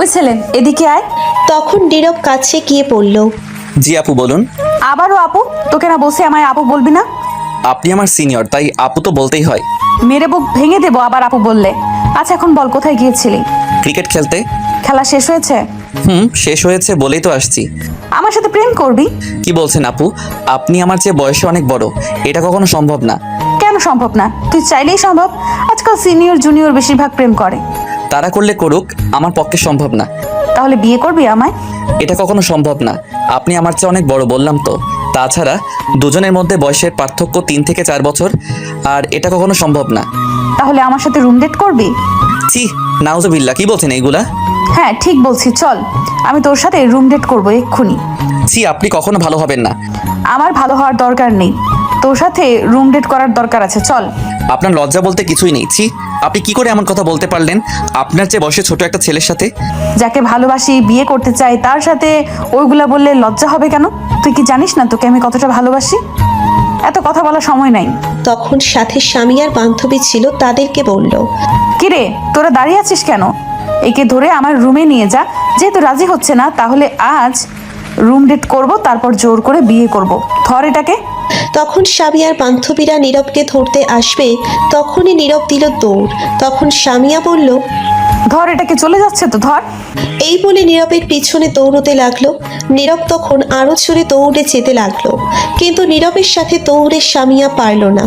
ওই ছেলে এদিকে আয়। তখন নীরব কাছে গিয়ে বলল, জি আপু বলুন। আবারও আপু? তোকে না বলছি আমায় আপু বলবি না? আপনি আমার সিনিয়র, তাই আপু তো বলতেই হয়। মেরে বুক ভেঙে দেবো আবার আপু বললে। আচ্ছা এখন বল, কোথায় গিয়েছিলি? ক্রিকেট খেলতে। খেলা শেষ হয়েছে? শেষ হয়েছে বলেই তো আসছি। আমার সাথে প্রেম করবি? কি বলছেন আপু? আপনি আমার চেয়ে বয়সে অনেক বড়, এটা কখনো সম্ভব না। কেন সম্ভব না? তুই চাইলেই সম্ভব। আজকাল সিনিয়র জুনিয়র বেশিরভাগ প্রেম করে। তারা করলে করুক, আমার পক্ষে সম্ভব না। তাহলে বিয়ে করবি আমায়? এটা কখনো সম্ভব না। আপনি আমার চেয়ে অনেক বড়, বললাম তো। তাছাড়া দুজনের মধ্যে বয়সের পার্থক্য 3 থেকে 4 বছর, আর এটা কখনো সম্ভব না। তাহলে আমার সাথে রুম ডেট করবি? ছি, নাউজুবিল্লাহ, কি বলছেন এইগুলা? হ্যাঁ ঠিক বলছি, চল আমি তোর সাথে রুম ডেট করবো এক্ষুনি। ছি, আপনি কখনো ভালো হবেন না। আমার ভালো হওয়ার দরকার নেই, তোর সাথে রুম ডেট করার দরকার আছে, চল। আপনার লজ্জা বলতে কিছুই নেই। ছি, আপনি কি করে এমন কথা বলতে পারলেন আপনার চেয়ে বয়সে ছোট একটা ছেলের সাথে? যাকে ভালোবাসি, বিয়ে করতে চাই, তার সাথে ওইগুলা বললে লজ্জা হবে কেন? তুই কি জানিস না তোকে আমি কতটা ভালোবাসি? এত কথা বলার সময় নাই। তখন সাথে স্বামী আর বান্ধবী ছিল, তাদেরকে বলল, কিরে তোরা দাঁড়িয়ে আছিস কেন? একে ধরে আমার রুমে নিয়ে যা। যেহেতু রাজি হচ্ছে না, তাহলে আজ রুম ডেট করব, তারপর জোর করে বিয়ে করব। ধর এটাকে। তখন স্বামী আর বান্ধবীরা নীরবকে ধরতে আসবে, তখনই নীরব দিল দৌড়। তখন স্বামীয়া বলল, ধর এটাকে, চলে যাচ্ছে তো, ধর। এই বলে নীরবের পিছনে দৌড়তে লাগলো। নীরব তখন আরো জোরে দৌড়ে যেতে লাগলো, কিন্তু নীরবের সাথে দৌড়ে স্বামীয়া পারল না।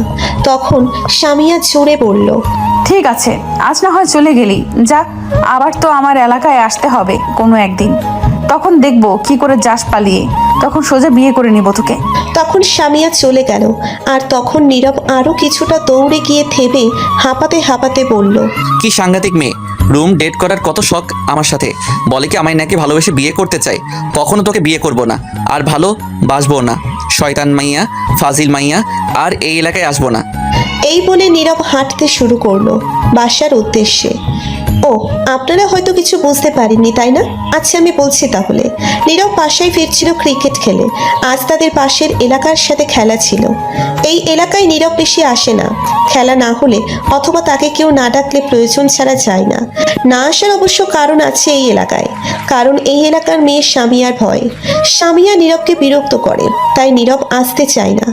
তখন স্বামীয়া জোরে বলল, ঠিক আছে, আজ না হয় চলে গেলি, যা। আবার তো আমার এলাকায় আসতে হবে কোনো একদিন, তখন দেখবো কি করে যাস পালিয়ে। তখন সোজা বিয়ে করে নিব তোকে। তখন স্বামীয়া চলে গেল। আর তখন নীরব আরো কিছুটা দৌড়ে গিয়ে থেমে হাঁপাতে হাঁপাতে বলল, কি সাংঘাতিক মেয়ে! রুম ডেট করার কত শখ আমার সাথে। বলে কি আমায় নাকি ভালোবেসে বিয়ে করতে চাই। কখনো তোকে বিয়ে করব না, আর ভালো বাসবো না। শয়তান মাইয়া, ফাজিল মাইয়া, আর এই এলাকায় আসবো না। এই বলে নীরব হাঁটতে শুরু করলো বাসার উদ্দেশ্যে। ও, আপনারা হয়তো কিছু বুঝতে পারেননি তাই না? আচ্ছা আমি বলছি তাহলে। নীরব বাসায় ফিরছিল ক্রিকেট খেলে। আজ তাদের পাশের এলাকার সাথে খেলা ছিল। এই এলাকায় নীরব বেশি আসে না। খেলা না হলে অথবা তাকে কেউ না ডাকলে প্রয়োজন ছাড়া যায় না। না আসার অবশ্য কারণ আছে এই এলাকায়। কারণ এই এলাকার মেয়ে স্বামীয়ার ভয়। স্বামীয়া নীরবকে বিরক্ত করে, তাই নীরব আসতে চায় না।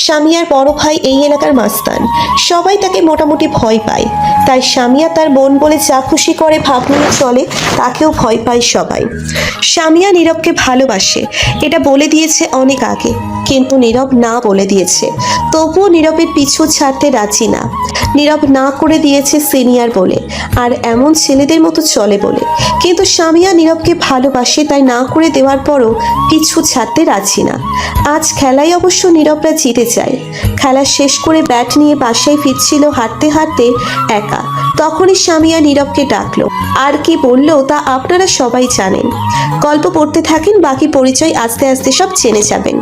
স্বামীয়ার বড় ভাই এই এলাকার মাস্তান, সবাই তাকে মোটামুটি ভয় পায়। তাই স্বামীয়া তার বোন বলে যা খুশি করে ভাব নিয়ে চলে, তাকেও ভয় পায় সবাই। স্বামীয়া নীরবকে ভালোবাসে, এটা বলে দিয়েছে অনেক আগে, কিন্তু নীরব না বলে দিয়েছে। তবুও নীরবের পিছু ছাড়তে রাজি না। নীরব না করে দিয়েছে সিনিয়র বলে, আর এমন ছেলেদের মতো চলে বলে। কিন্তু স্বামীয়া নীরবকে ভালোবাসে, তাই না করে দেওয়ার পরও পিছু ছাড়তে রাজি না। আজ খেলায় অবশ্য নীরবরা জিতে যায়। খেলা শেষ করে ব্যাট নিয়ে বাসায় ফিরছিল হাঁটতে হাঁটতে একা। তখনই স্বামীয়া নীরবকে ডাকলো। আর কি বললো তা আপনারা সবাই জানেন। গল্প পড়তে থাকেন, বাকি পরিচয় আস্তে আস্তে সব জেনে যাবেন।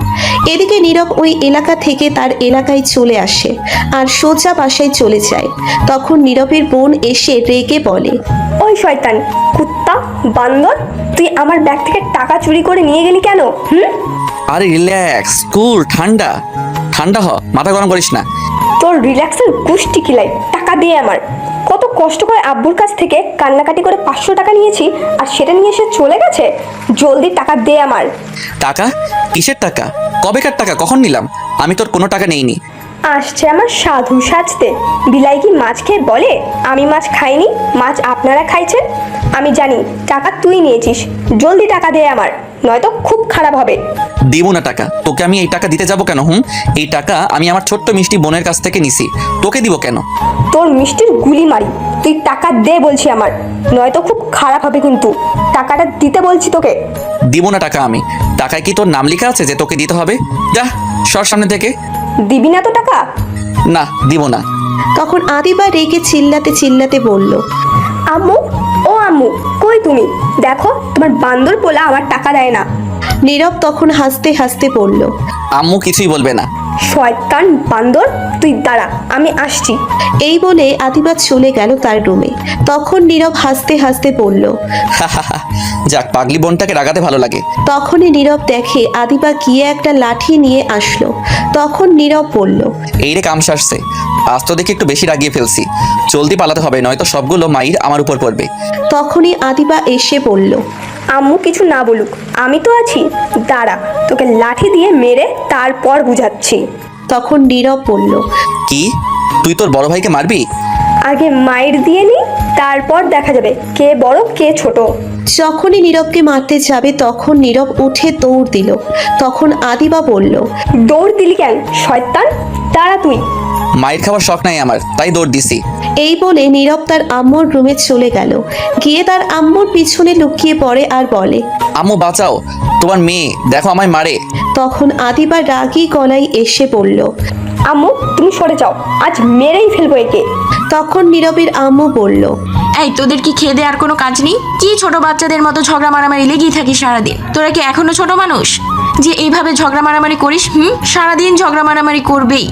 এদিকে নীরব ওই এলাকা থেকে তার এলাকায় চলে আসে আর সোজা বাসায় চলে যায়। তখন নীরবের বোন এসে রেগে বলে, ওই শয়তান কুত্তা বান্দর, তুই আমার ব্যাগ থেকে টাকা চুরি করে নিয়ে গেলি কেন? আরে রিল্যাক্স, কুল, ঠান্ডা ঠান্ডা হ, মাথা গরম করিস না। তোর রিল্যাক্সের গুষ্টি কিলাই, টাকা দিয়ে আমার। কত কষ্ট করে আব্বুর কাছ থেকে কান্নাকাটি করে 500 টাকা নিয়েছি, আর সেটা নিয়ে এসে চলে গেছে। জলদি টাকা দে আমার। টাকা? কিসের টাকা? কবেকার টাকা? কখন নিলাম? আমি তোর কোনো টাকা নেইনি। আসছে আমার সাধু সাজতে। বিলাই কি মাছ খেয়ে বলে আমি মাছ খাইনি, মাছ আপনারা খাইছেন? আমি জানি টাকা তুই নিয়েছিস। জলদি টাকা দে আমার, নয়তো খুব খারাপ হবে। দিব না টাকা। তোকে আমি এই টাকা দিতে যাব কেন? এই টাকা আমি আমার ছোট্ট মিষ্টি বোনের কাছ থেকে নিছি, তোকে দিব কেন? তোর মিষ্টির গুলি মারি। তুই টাকা দে বলছি আমার, নয়তো খুব খারাপ হবে কিন্তু। টাকাটা দিতে বলছি তোকে। দিব না টাকা আমি। টাকায় কি তোর নাম লেখা আছে যে তোকে দিতে হবে? যা সর সামনে থেকে। দিবি না তো টাকা? না, দিব না। তখন আদিবা রেগে চিল্লাতে চিল্লাতে বলল, আম্মু, ও আম্মু, কই তুমি? দেখো তোমার বান্দর পোলা আমার টাকা দেয় না। নীরব তখন হাসতে হাসতে বলল, আম্মু কিছুই বলবে না। শয়তান বান্দর, তুই দাঁড়া, আমি আসছি। এই বলে আদিবা চলে গেল তার রুমে। তখন নীরব হাসতে হাসতে বলল, যাক, পাগলি বোনটাকে রাগাতে ভালো লাগে। তখনই নীরব দেখে আদিবা গিয়ে একটা লাঠি নিয়ে আসলো। তখন নীরব বলল, এই রে কাম সারছে, আজ তো দেখি একটু বেশি রাগিয়ে ফেলছি। জলদি পালাতে হবে, নয়তো সবগুলো মাইর আমার উপর পড়বে। তখনই আদিবা এসে বলল, আম্মু কিছু না বলুক, আমি তো আছি, দাঁড়া, তোকে লাঠি দিয়ে মেরে তারপর বুঝাচ্ছি। তখন নীরব বলল, কি, তুই তোর বড় ভাইকে মারবি? আগে মাইর দিয়ে নি, তারপর দেখা যাবে কে বড় কে ছোট। যখনই নীরবকে মারতে যাবে তখন নীরব উঠে দৌড় দিল। তখন আদিবা বলল, দৌড় দিলি কেন শয়তান, দাঁড়া তুই। মায়ের খাওয়ার শখ নাই আমার, তাই দৌড় দিছি। এই বলে নীরব তার আম্মুর রুমে চলে গেল। গিয়ে তার আম্মুর পিছনে লুকিয়ে পড়ে আর বলে, আম্মু বাঁচাও, তোমার মেয়ে দেখো আমায় মারে। তখন আদিবা রাগী গলায় এসে বলল, আম্মু তুমি সরে যাও, আজ মেরেই ফেলবো একে। তখন নীরবের আম্মু বলল, এই তোদের কি খেয়ে দেওয়ার কোনো কাজ নেই? কি ছোট বাচ্চাদের মতো ঝগড়া মারামারি লেগেই থাকিস সারাদিন? তোরা কি এখনো ছোট মানুষ যে এইভাবে ঝগড়া মারামারি করিস? সারাদিন ঝগড়া মারামারি করবেই,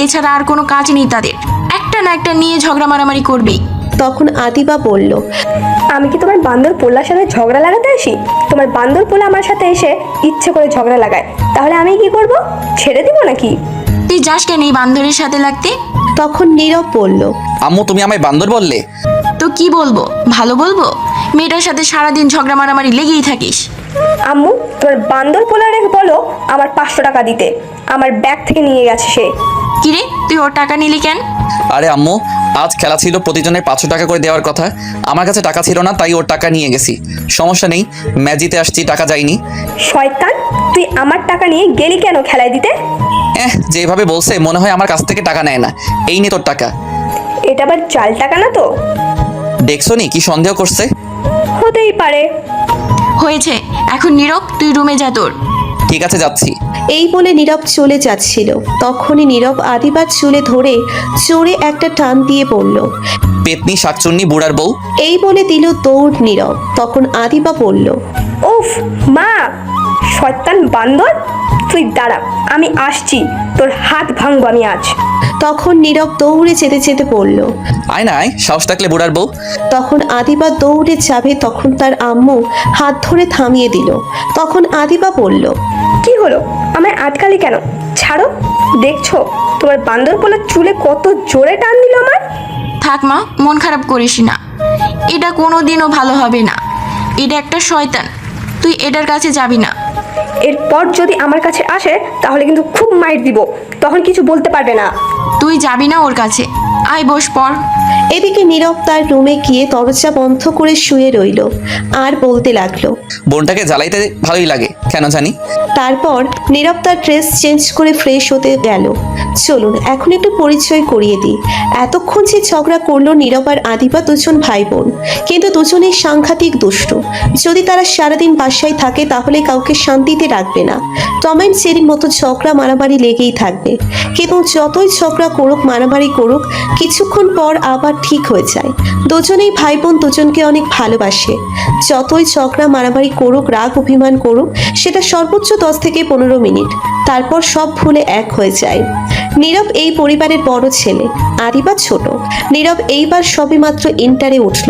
এছাড়া আর কোনো কাজ নেই তাদের। একটা না একটা নিয়ে ঝগড়া মারামারি করবেই। তখন আদিবা বলল, আমি কি তোমার বান্দর পোলার সাথে ঝগড়া লাগাতে আসি? তোমার বান্দর পোলা আমার সাথে এসে ইচ্ছে করে ঝগড়া লাগায়, তাহলে আমি কি করব? ছেড়ে দিব নাকি? তুই যাস কেন এই বান্দরের সাথে লাগতে? তখন নীরব বলল, আম্মু তুমি আমায় বান্দর বললে? তো কি বলবো, ভালো বলবো? মেয়েটার সাথে সারাদিন ঝগড়া মারামারি লেগেই থাকিস। আম্মু তোমার বান্দর পোলারে বলো আমার 500 টাকা দিতে, আমার ব্যাগ থেকে নিয়ে গেছে সে। কিরে, তুই ওর টাকা নিলি কেন? আরে আম্মু, আজ খেলা ছিল, প্রতিজনের 500 টাকা করে দেওয়ার কথা। আমার কাছে টাকা ছিল না, তাই ওর টাকা নিয়ে গেছি। সমস্যা নেই, ম্যাজিতে আসছি, টাকা যায়নি। শয়তান, তুই আমার টাকা নিয়ে গেলি কেন খেলায় দিতে? যেভাবে বলছে মনে হয় আমার কাছ থেকে টাকা নেয় না। এই নে তোর টাকা। এটা আবার চাল টাকা না তো? দেখছো নি কি সন্দেহ করছে? হতেই পারে। হয়েছে, এখন নীরব তুই রুমে যা তোর। ঠিক আছে, যাচ্ছি। এই বলে নীরব চলে যাচ্ছিল। তখনই নীরব আদিবার চুলে ধরে জোরে একটা টান দিয়ে বলল, পেতনি শাকচুন্নি বুড়ার বউ। এই বলে দিল দৌড় নীরব। তখন আদিবা বলল, উফ মা, শয়তান বান্দর, তুই দাঁড়া, আমি আসছি, তোর হাত ভাঙবো আমি আজ। তখন নীরব দৌড়ে যেতে যেতে বলল, আয় না আয়, সাহস থাকলে বুড়ার বউ। তখন আদিবা দৌড়ে যাবে, তখন তার আম্মু হাত ধরে থামিয়ে দিল। তখন আদিবা বলল, কি হলো, আমায় আটকালি কেন? ছাড়ো, দেখছো তোমার বান্দর পোলার চুলে কত জোরে টান দিল আমার। থাক মা, মন খারাপ করিস না, এটা কোনো দিনও ভালো হবে না। এটা একটা শয়তান, তুই এটার কাছে যাবি না। এরপর যদি আমার কাছে আসে তাহলে কিন্তু খুব মাইর দিব, তখন কিছু বলতে পারবে না। তুই যাবি না ওর কাছে, আয় বস পর। এদিকে নীরব তার রুমে গিয়ে দরজা বন্ধ করে শুয়ে রইল আর বলতে লাগলো, বোনটাকে জ্বালাইতে ভালোই লাগে কেন জানি। তারপর নীরব তার ড্রেস চেঞ্জ করে ফ্রেশ হতে গেল। চলুন এখন একটু পরিচয় করিয়ে দিই। এতক্ষণ যে ঝগড়া করলো নীরব আর আদিবা দুজন ভাই বোন, কিন্তু দুজনেই সাংঘাতিক দুষ্টু। যদি তারা সারাদিন বাসায় থাকে তাহলে কাউকে শান্তিতে রাখবে না। টম অ্যান্ড জেরির মতো ঝগড়া মারামারি লেগেই থাকবে, কিন্তু যতই ঝগড়া করুক মারামারি করুক কিছুক্ষণ পর আবার ঠিক হয়ে যায়। দুজনেই ভাই বোন দুজনকে অনেক ভালোবাসে। যতই ঝগড়া মারামারি করুক, রাগ অভিমান করুক, সেটা সর্বোচ্চ 10 থেকে 15 মিনিট, তারপর সব ভুলে এক হয়ে যায়। নীরব এই পরিবারের বড় ছেলে, আদিবা ছোট। নীরব এইবার সবেমাত্র ইন্টারে উঠল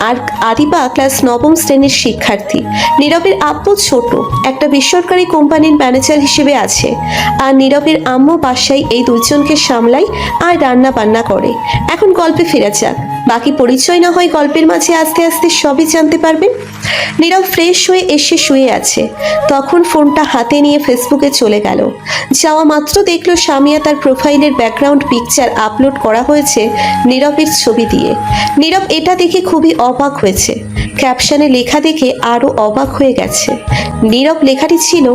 আর আদিবা ক্লাস 9ম শ্রেণীর শিক্ষার্থী। নীরবের আব্বু ছোট একটা বেসরকারি কোম্পানির ম্যানেজার হিসেবে আছে, আর নীরবের আম্মু বাসায় এই দুইজনকে সামলায় আর রান্না বান্না করে। এখন গল্পে ফেরা যাক, বাকি পরিচয় না হয় গল্পের মাঝে আস্তে আস্তে সবই জানতে পারবেন। নীরব ফ্রেশ হয়ে এসে শুয়ে আছে, তখন ফোনটা হাতে নিয়ে ফেসবুকে চলে গেল। যাওয়া মাত্র দেখলো সামিয়া তার প্রোফাইলের ব্যাকগ্রাউন্ড পিকচার আপলোড করা হয়েছে নীরবের ছবি দিয়ে। নীরব এটা দেখে খুবই অবাক হয়েছে। ক্যাপশনে লেখা দেখে আরও অবাক হয়ে গেছে। নীরব লেখাটি ছিল,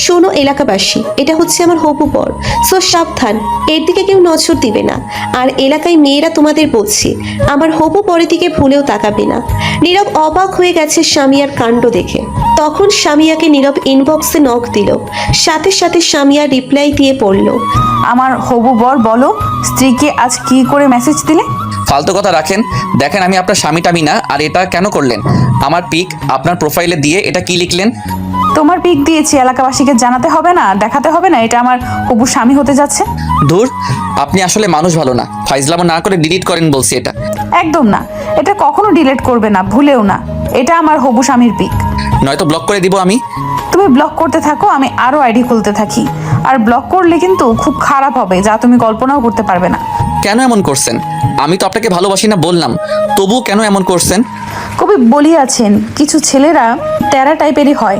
শোনো এলাকাবাসী, এটা হচ্ছে আমার হবু বর, সো সাবধান, এর দিকে কেউ নজর দিবে না। আর এলাকায় মেয়েরা তোমাদের বলছি, আমার হবু বরের দিকে ভুলেও তাকাবে না। নীরব অবাক হয়ে গেছে সামিয়ার কাণ্ড দেখে। তখন সামিয়াকে নীরব ইনবক্সে নক দিল। সাথে সাথে সামিয়া রিপ্লাই দিয়ে পড়ল, আমার হবু বর বলো, স্ত্রীকে আজ কি করে মেসেজ দিলে? ফালতু কথা রাখেন, দেখেন আমি আপনার স্বামী টামি না। আর এটা কেন করলেন? আমার পিক আপনার প্রোফাইলে দিয়ে এটা কি লিখলেন? তোমার পিক দিয়েছি, এলাকাবাসীকে জানাতে হবে না, দেখাতে হবে না এটা আমার হবু স্বামী হতে যাচ্ছে? দূর, আপনি আসলে মানুষ ভালো না। ফাইজলামো না করে ডিলিট করেন বলছি এটা। একদম না, এটা কখনো ডিলিট করবে না, ভুলেও না। এটা আমার হবু স্বামীর পিক। নয়তো ব্লক করে দিব আমি। তুমি ব্লক করতে থাকো, আমি আরো আইডি খুলতে থাকি। আর ব্লক করলে কিন্তু খুব খারাপ হবে, যা তুমি কল্পনাও করতে পারবে না। কেন এমন করছেন? আমি তো আপনাকে ভালোবাসি না বললাম, তবু কেন এমন করছেন? কবি বলিয়াছেন কিছু ছেলেরা তেরা টাইপেরই হয়,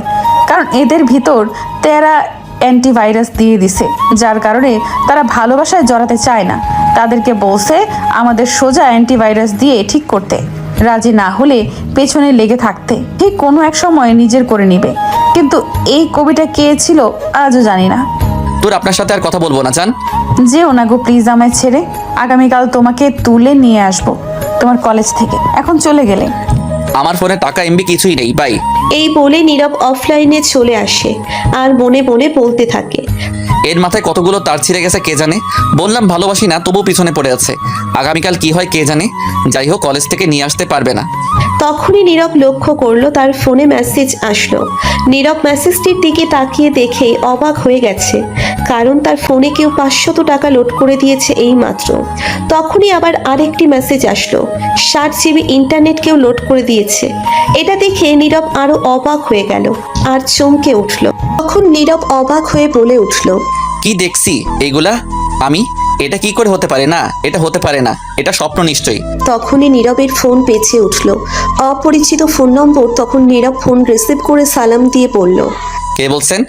কারণ এদের ভিতর তেরা অ্যান্টিভাইরাস দিয়ে দিছে, যার কারণে তারা ভালোবাসায় জড়াতে চায় না। তাদেরকে বলছে আমাদের সোজা অ্যান্টিভাইরাস দিয়ে ঠিক করতে, রাজি না হলে পেছনে লেগে থাকতে, ঠিক কোনো এক সময় নিজের করে নিবে। কিন্তু এই কবিটা কে ছিল আজও জানি না। তোর আপনার সাথে আর কথা বলবো না, জান। যেও না গো প্লিজ আমায় ছেড়ে। আগামীকাল তোমাকে তুলে নিয়ে আসবো তোমার কলেজ থেকে। এখন চলে গেলে? আমার ফোনে টাকা এমবি কিছুই নেই, বাই। এই বলে নীরব অফলাইনে চলে আসে আর মনে মনে বলতে থাকে, এর মাথায় কতগুলো তার ছিঁড়ে গেছে কে জানে। বললাম ভালোবাসি না, তবু পিছনে পড়ে আছে। আগামীকাল কি হয় কে জানে। যাই হোক, কলেজ থেকে নিয়ে আসতে পারবে না। তখনই নীরব লক্ষ্য করলো তার ফোনে মেসেজ আসলো। নীরব মেসেজটির দিকে তাকিয়ে দেখে অবাক হয়ে গেছে, কারণ তার ফোনে কেউ 500 টাকা লোড করে দিয়েছে এই মাত্র। তখনই আবার আরেকটি মেসেজ আসলো, 60 জিবি ইন্টারনেট কেউ লোড করে দিয়েছে। এটা দেখে নীরব আরো অবাক হয়ে গেল আর চমকে উঠল। তখন নীরব অবাক হয়ে বলে উঠল, কি দেখছি এইগুলা আমি? এটা কি করে হতে পারে? না, এটা হতে পারে না, এটা স্বপ্ন নিশ্চয়ই। তখনই নীরবের ফোন বেজে উঠল। অপরিচিত ফোন নম্বর। তখন নীরব ফোন রিসিভ করে সালাম দিয়ে বলল। কে বলছেন?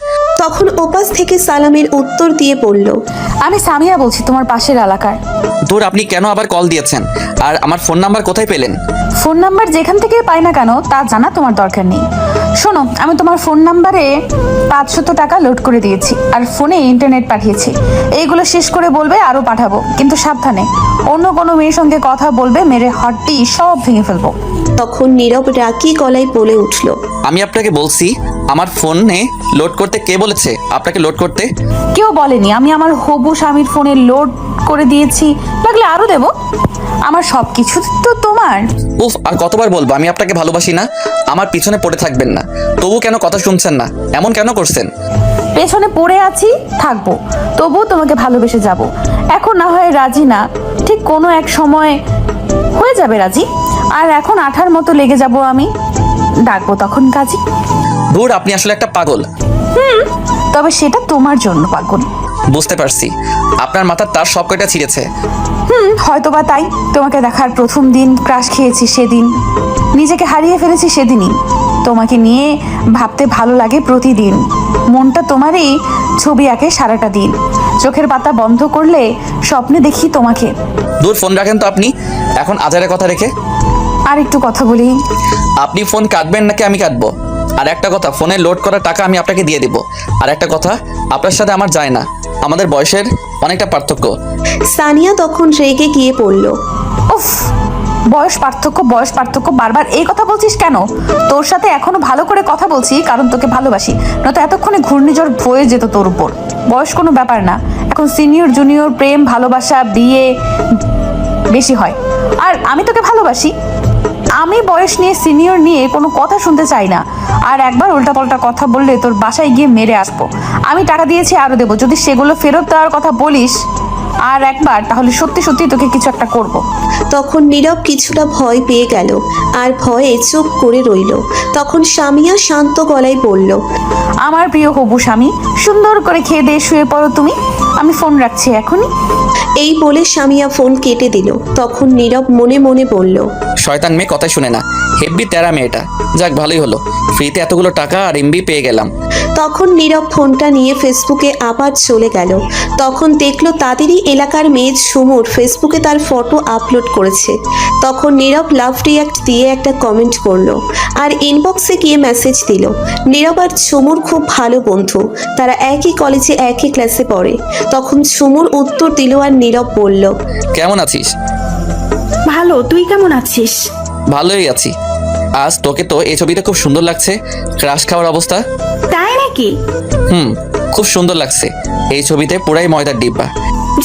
তখন ওপাশ থেকে সালামের উত্তর দিয়ে বলল, আমি সামিয়া বলছি, তোমার পাশের এলাকার। দূর, আপনি কেন আবার কল দিয়েছেন? আর আমার ফোন নাম্বার কোথায় পেলেন? ফোন নাম্বার যেখান থেকে পাই না কেন তা জানা তোমার দরকার নেই। শোনো, আমি তোমার ফোন নাম্বারে 500 টাকা লোড করে দিয়েছি আর ফোনে ইন্টারনেট পাঠিয়েছি। এইগুলো শেষ করে বলবে আরও পাঠাবো, কিন্তু সাবধানে। অন্য কোনো মেয়ের সঙ্গে কথা বলবে, মেরে হাড্ডি সব ভেঙে ফেলবো। তখন নীরব রাগী গলায় বলে উঠল, আমি আপনাকে বলছি আমার ফোনে লোড করতে। কে বলেছে আপনাকে লোড করতে? কেউ বলেনি। আমি আমার হবু স্বামীর ফোনে লোড করে দিয়েছি, লাগলে আরও দেবো। আমার সব কিছু তো তোমার। উফ, আর কতবার বলবো আমি আপনাকে ভালোবাসি না? আমার পিছনে পড়ে থাকবেন না, তবু কেন কথা শুনছেন না? এমন কেন করছেন? পেছনে পড়ে আছি, থাকবো, তবুও তোমাকে ভালোবেসে যাব। এখন না হয় রাজি না, ঠিক কোনো এক সময় হয়ে যাবে রাজি। আর এখন আঠার মতো লেগে যাব আমি, ডাকবো তখন কাজী। দূর, আপনি আসলে একটা পাগল। তবে সেটা তোমার জন্য পাগল। বুঝতে পারছি, আপনার মাথার তার সব কয়টা ছিঁড়েছে। হয়তো বা তাই। তোমাকে দেখার প্রথম দিন ক্রাশ খেয়েছি সেদিন, নিজেকে হারিয়ে ফেলেছি সেদিনই। তোমাকে নিয়ে ভাবতে ভালো লাগে প্রতিদিন, মনটা তোমারই ছবি আঁকে সারাটা দিন। চোখের পাতা বন্ধ করলে স্বপ্নে দেখি তোমাকে। দূর, ফোন রাখেন তো আপনি এখন আজারের কথা রেখে। আর একটু কথা বলি। আপনি ফোন কাটবেন নাকি আমি কাটবো? আর একটা কথা, ফোনে লোড করা টাকা আমি আপনাকে দিয়ে দিব। আর একটা কথা, আপনার সাথে আমার যায় না, আমাদের বয়সের অনেকটা পার্থক্য। সানিয়া তখন রেগে গিয়ে বলল, উফ, বয়স পার্থক্য বারবার এই কথা বলছিস কেন? তোর সাথে এখনো ভালো করে কথা বলছি কারণ তোকে ভালোবাসি, নয়তো এতক্ষণে ঘূর্ণিঝড় বয়ে যেত তোর উপর। বয়স কোনো ব্যাপার না, এখন সিনিয়র জুনিয়র প্রেম ভালোবাসা বিয়ে বেশি হয়। আর আমি তোকে ভালোবাসি। আমি বয়স নিয়ে সিনিয়র নিয়ে কোনো কথা শুনতে চাই না। আর একবার উল্টাপাল্টা কথা বললে তোর বাসায় গিয়ে মেরে আসবো। আমি টাকা দিয়েছি, আরও দেবো। যদি সেগুলো ফেরত দেওয়ার কথা বলিস আর একবার, তাহলে সত্যি সত্যি তোকে কিছু একটা করব। তখন নীরব কিছুটা ভয় পেয়ে গেল আর ভয়ে চুপ করে রইল। তখন সামিয়া শান্ত গলায় বলল, আমার প্রিয় হবু স্বামী, সুন্দর করে খেয়ে দিয়ে শুয়ে পড়ো তুমি। আমি ফোন রাখছি এখনই। এই বলে সামিয়া ফোন কেটে দিল। তখন নীরব মনে মনে বলল, শয়তান মেয়ে কথাই শুনে না, হেব্বি তেরা মেয়েটা। যাক, ভালোই হলো, ফ্রিতে এতগুলো টাকা আর এমবি পেয়ে গেলাম। তখন নীরব ফোনটা নিয়ে ফেসবুকে আবার চলে গেল। তখন দেখলো তাদেরই এলাকার মেয়ে ঝুমুর ফেসবুকে তার ফটো আপলোড করেছে। তখন নীরব লাভ রিয়াক্ট দিয়ে একটা কমেন্ট করলো আর ইনবক্সে গিয়ে মেসেজ দিল। নীরব আর ঝুমুর খুব ভালো বন্ধু, তারা একই কলেজে একই ক্লাসে পড়ে। তখন ঝুমুর উত্তর দিল আর নীরব বলল, কেমন আছিস? ভালো, তুই কেমন আছিস? ভালোই আছি। আজ তোকে তো এই ছবিতে খুব সুন্দর লাগছে। ক্রাশ খাওয়ার অবস্থা। তাই নাকি? খুব সুন্দর লাগছে এই ছবিতে, পুরাই ময়দার ডিব্বা।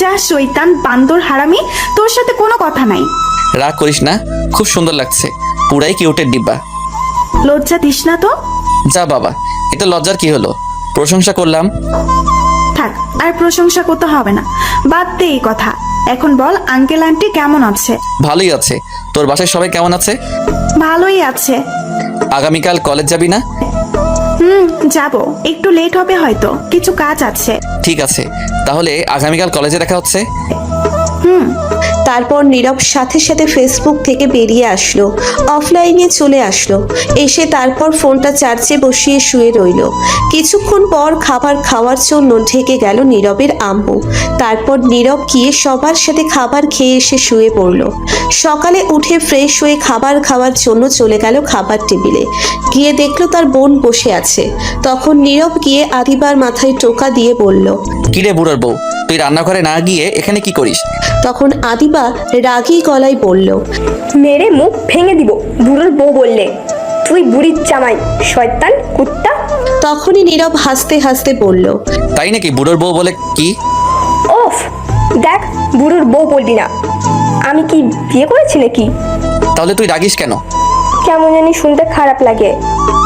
যা শয়তান বান্দর হারামি, তোর সাথে কোনো কথা নাই। রাগ করিস না, খুব সুন্দর লাগছে, পুরাই কিউটের ডিব্বা। লজ্জা দিস না তো। যা বাবা, এতে লজ্জার কি হলো? প্রশংসা করলাম। থাক, আর প্রশংসা করতে হবে না, বাদ দে এই কথা। এখন বল, আঙ্কেল আন্টি কেমন আছে? ভালোই আছে। তোর বাসায় সবাই কেমন আছে? ভালোই আছে। আগামীকাল কলেজ যাবি না? যাব, একটু লেট হবে হয়তো, কিছু কাজ আছে। ঠিক আছে, তাহলে আগামীকাল কলেজে দেখা হচ্ছে। তারপর নীরব সাথে সাথে ফেসবুক থেকে বেরিয়ে আসলো, অফলাইনে চলে আসলো। এসে তারপর ফোনটা চার্জে বসিয়ে শুয়ে রইল। কিছুক্ষণ পর খাবার খাওয়ার জন্য ঢেকে গেল নীরবের আম্মু। তারপর নীরব গিয়ে সবার সাথে খাবার খেয়ে এসে শুয়ে পড়ল। সকালে উঠে ফ্রেশ হয়ে খাবার খাওয়ার জন্য চলে গেল খাবার টেবিলে। গিয়ে দেখলো তার বোন বসে আছে। তখন নীরব গিয়ে আদিবার মাথায় টোকা দিয়ে বলল, কিরে বুড়োর বউ, তুই রান্নাঘরে না গিয়ে এখানে কি করিস? তখন আদিবা রাগী গলায় বলল, মেরে মুখ ভেঙে দিব বুড়োর বউ বললে। তুই বুড়ির জামাই, শয়তান কুত্তা। তখনই নীরব হাসতে হাসতে বলল, তাই নাকি? বুড়োর বউ বলে কি? ওফ, দেখ, বুড়োর বউ বলবি না। আমি কি বিয়ে করেছি নাকি? তাহলে তুই রাগিস কেন? কেমন জানি শুনতে খারাপ লাগে।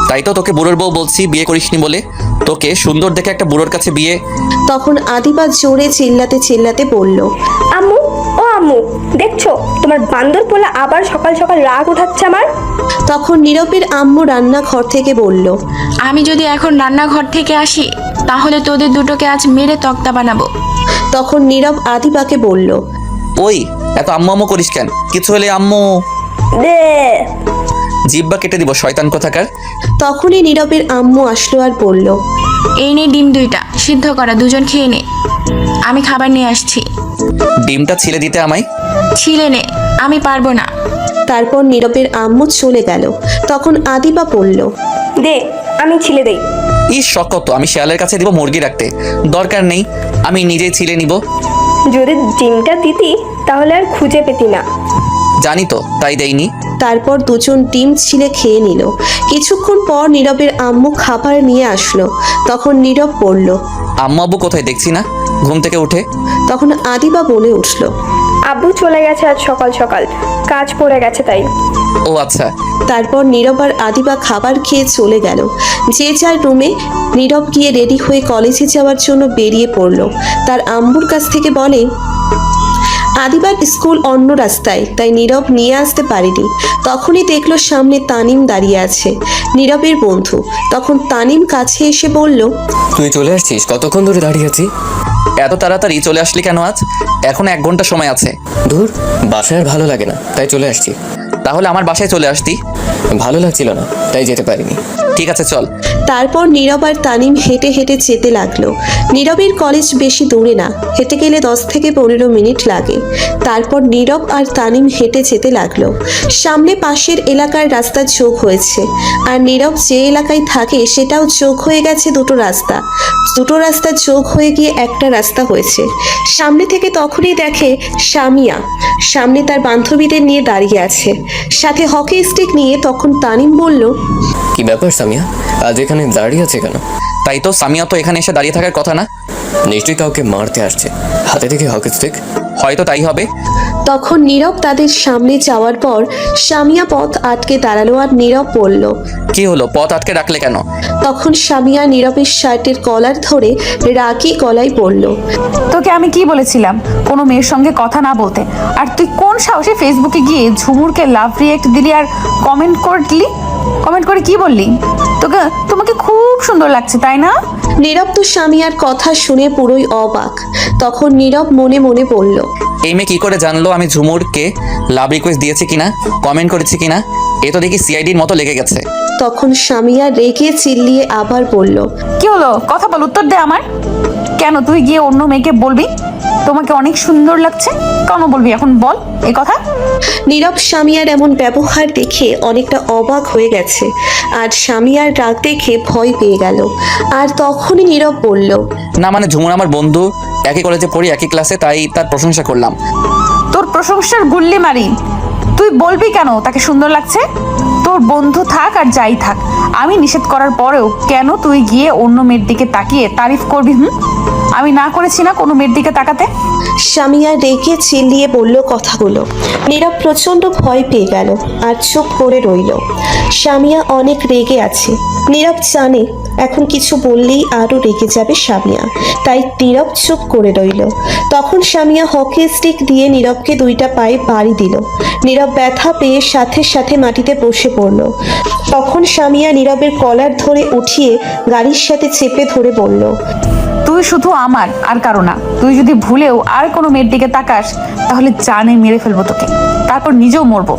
তাই তো তোকে বুড়োর বউ বলছি, বিয়ে করিসনি বলে। তোকে সুন্দর দেখে একটা বুড়োর কাছে বিয়ে। তখন আদিবা জোরে চিল্লাতে চিল্লাতে বলল, আম্মু, ও আম্মু, দেখছো তোমার বান্দর পোলা আবার সকাল সকাল রাগ উঠাচ্ছে আমার। তখন নীরবের আম্মু রান্নাঘর থেকে বলল, আমি যদি এখন রান্নাঘর থেকে আসি তাহলে তোদের দুটোকে আজ মেরে তক্তা বানাবো। তখন নীরব আদিবাকে বলল, ওই এত আম্মু আম্মু করিস কেন? কিছু হলে আম্মু দে। জিব্বা কেটে দিব, শয়তান কোথাকার। তখনই নীরবের আম্মু আসলো আর বলল, এই নে ডিম 2টা সিদ্ধ করা, দুজন খেয়ে নে। আমি খাবার নিয়ে আসছি। ডিমটা ছিলে দিতে আমায়। ছিলে নে, আমি পারবো না। তারপর নীরবের আম্মু চলে গেল। তখন আদিবা বলল, দে, আমি ছিলে দেই। শখ কত, আমি শিয়ালের কাছে দিব মুরগি রাখতে। দরকার নেই, আমি নিজেই ছিলে নিব। যদি ডিমটা দিতি তাহলে আর খুঁজে পেতি না। জানি তো, তাই দেইনি। তারপর দুজন ডিম ছিলে খেয়ে নিল। কিছুক্ষণ পর নীরবের আম্মু খাবার নিয়ে আসলো। তখন নীরব বলল, আম্মু আব্বু কোথায় দেখছি না ঘুম থেকে উঠে? তখন আদিবা বলে উঠল, আব্বু চলে গেছে আজ সকাল সকাল, কাজ পড়ে গেছে তাই। ও আচ্ছা। তারপর নীরব আর আদিবা খাবার খেয়ে চলে গেল যে যার রুমে। নীরব গিয়ে রেডি হয়ে কলেজে যাওয়ার জন্য বেরিয়ে পড়ল। তার আম্মুর কাছ থেকে বলে, আদিবার স্কুল অন্য রাস্তায়, তাই নীরব নিয়ে আসতে পারেনি। তখনই দেখলো সামনে তানিম দাঁড়িয়ে আছে, নীরবের বন্ধু। তখন তানিম কাছে এসে বলল, তুই চলে আসছিস? কতক্ষণ ধরে দাঁড়িয়ে আছি। এত তাড়াতাড়ি চলে আসলি কেন আজ? এখন 1 ঘন্টা সময় আছে। দূর, বাসায় আর ভালো লাগে না, তাই চলে আসছি। তাহলে আমার বাসায় চলে আসতি। ভালো লাগছিল না, তাই যেতে পারিনি। ঠিক আছে চল। তারপর নীরব আর তানিম হেঁটে হেঁটে যেতে লাগলো। নীরবের কলেজ বেশি দূরে না, হেঁটে গেলে 10 থেকে 15 মিনিট লাগে। তারপর নীরব আর তানিম হেঁটে যেতে লাগলো। সামনে পাশের এলাকার রাস্তা যোগ হয়েছে, আর নীরব যে এলাকায় থাকে সেটাও যোগ হয়ে গেছে দুটো রাস্তা। দুটো রাস্তা যোগ হয়ে গিয়ে একটা রাস্তা হয়েছে। সামনে থেকে তখনই দেখে সামিয়া সামনে তার বান্ধবীদের নিয়ে দাঁড়িয়ে আছে, সাথে হকি স্টিক নিয়ে। তখন তানিম বলল, কি ব্যাপার সামিয়া, আজ এখানে দাঁড়িয়ে আছে কেন? তাই তো, সামিয়া তো এখানে এসে দাঁড়িয়ে থাকার কথা না। নিশ্চয়ই কাউকে মারতে আসছে, হাতে থেকে হকি স্টিক। হয়তো তাই হবে। তখন নীরব তাদের সামনে যাওয়ার পর সামিয়া পথ আটকে দাঁড়ালো আর নীরব বলল, কি হলো, পথ আটকে রাখলে কেন? তখন সামিয়া নীরবের শার্টের কলার ধরে রাগী গলায় বলল, তোকে আমি কি বলেছিলাম কোনো মেয়ের সঙ্গে কথা না বলতে? আর তুই কোন সাহসে ফেসবুকে গিয়ে ঝুমুরকে লাভ রিয়েক্ট দিলি আর কমেন্ট করলি? কমেন্ট করে কি বললি? তোমাকে খুব সুন্দর লাগছে, তাই না? নীরব তো সামিয়ার কথা শুনে পুরোই অবাক। তখন নীরব মনে মনে বলল, এই মেয়ে কি করে জানলো আমি ঝুমুরকে লাভ রিকোয়েস্ট দিয়েছি কিনা, কমেন্ট করেছি কিনা? এ তো দেখি সিআইডির মতো লেগে গেছে। তখন সামিয়া রেগে চিল্লিয়ে আবার বলল, কি হলো, কথা বল, উত্তর দে আমার। কেন তুই গিয়ে অন্য মেয়েকে বলবি তোমাকে অনেক সুন্দর লাগছে? কেন বলবি এখন, বল এই কথা। নীরব সামিয়ার এমন ব্যবহার দেখে অনেকটা অবাক হয়ে গেছে, আর সামিয়ার রাগ দেখে ভয় পেয়ে গেল। আর তখনই নীরব বলল, না মানে ঝুমুর আমার বন্ধু, একই কলেজে পড়ি, একই ক্লাসে, তাই তার প্রশংসা করলাম। তোর প্রশংসার গুল্লি মারি। তুই বলবি কেন তাকে সুন্দর লাগছে? তোর বন্ধু থাক আর যাই থাক, আমি নিষেধ করার পরেও কেন তুই গিয়ে অন্য মেয়ের দিকে তাকিয়ে তারিফ করবি? আমি না করেছি না কোনো মেয়ের দিকে তাকাতে? সামিয়া রেগে চিল্লিয়ে বলল কথাগুলো। নীরব প্রচণ্ড ভয় পেয়ে গেল আর চুপ করে রইল। সামিয়া অনেক রেগে আছে। নীরব জানে এখন কিছু বললেই আরও রেগে যাবে সামিয়া, তাই নীরব চুপ করে রইল। তখন সামিয়া হকি স্টিক দিয়ে নীরবকে দুইটা পায়ে বাড়ি দিল। নীরব ব্যথা পেয়ে সাথে সাথে মাটিতে বসে পড়ল। তখন সামিয়া নীরবের কলার ধরে উঠিয়ে গাড়ির সাথে চেপে ধরে বলল, তুই শুধু আমার আর কারো না। তুই যদি ভুলেও আর কোনো মেয়ের দিকে তাকাস তাহলে জানে মেরে ফেলবো তোকে, তারপর নিজেও মরবো।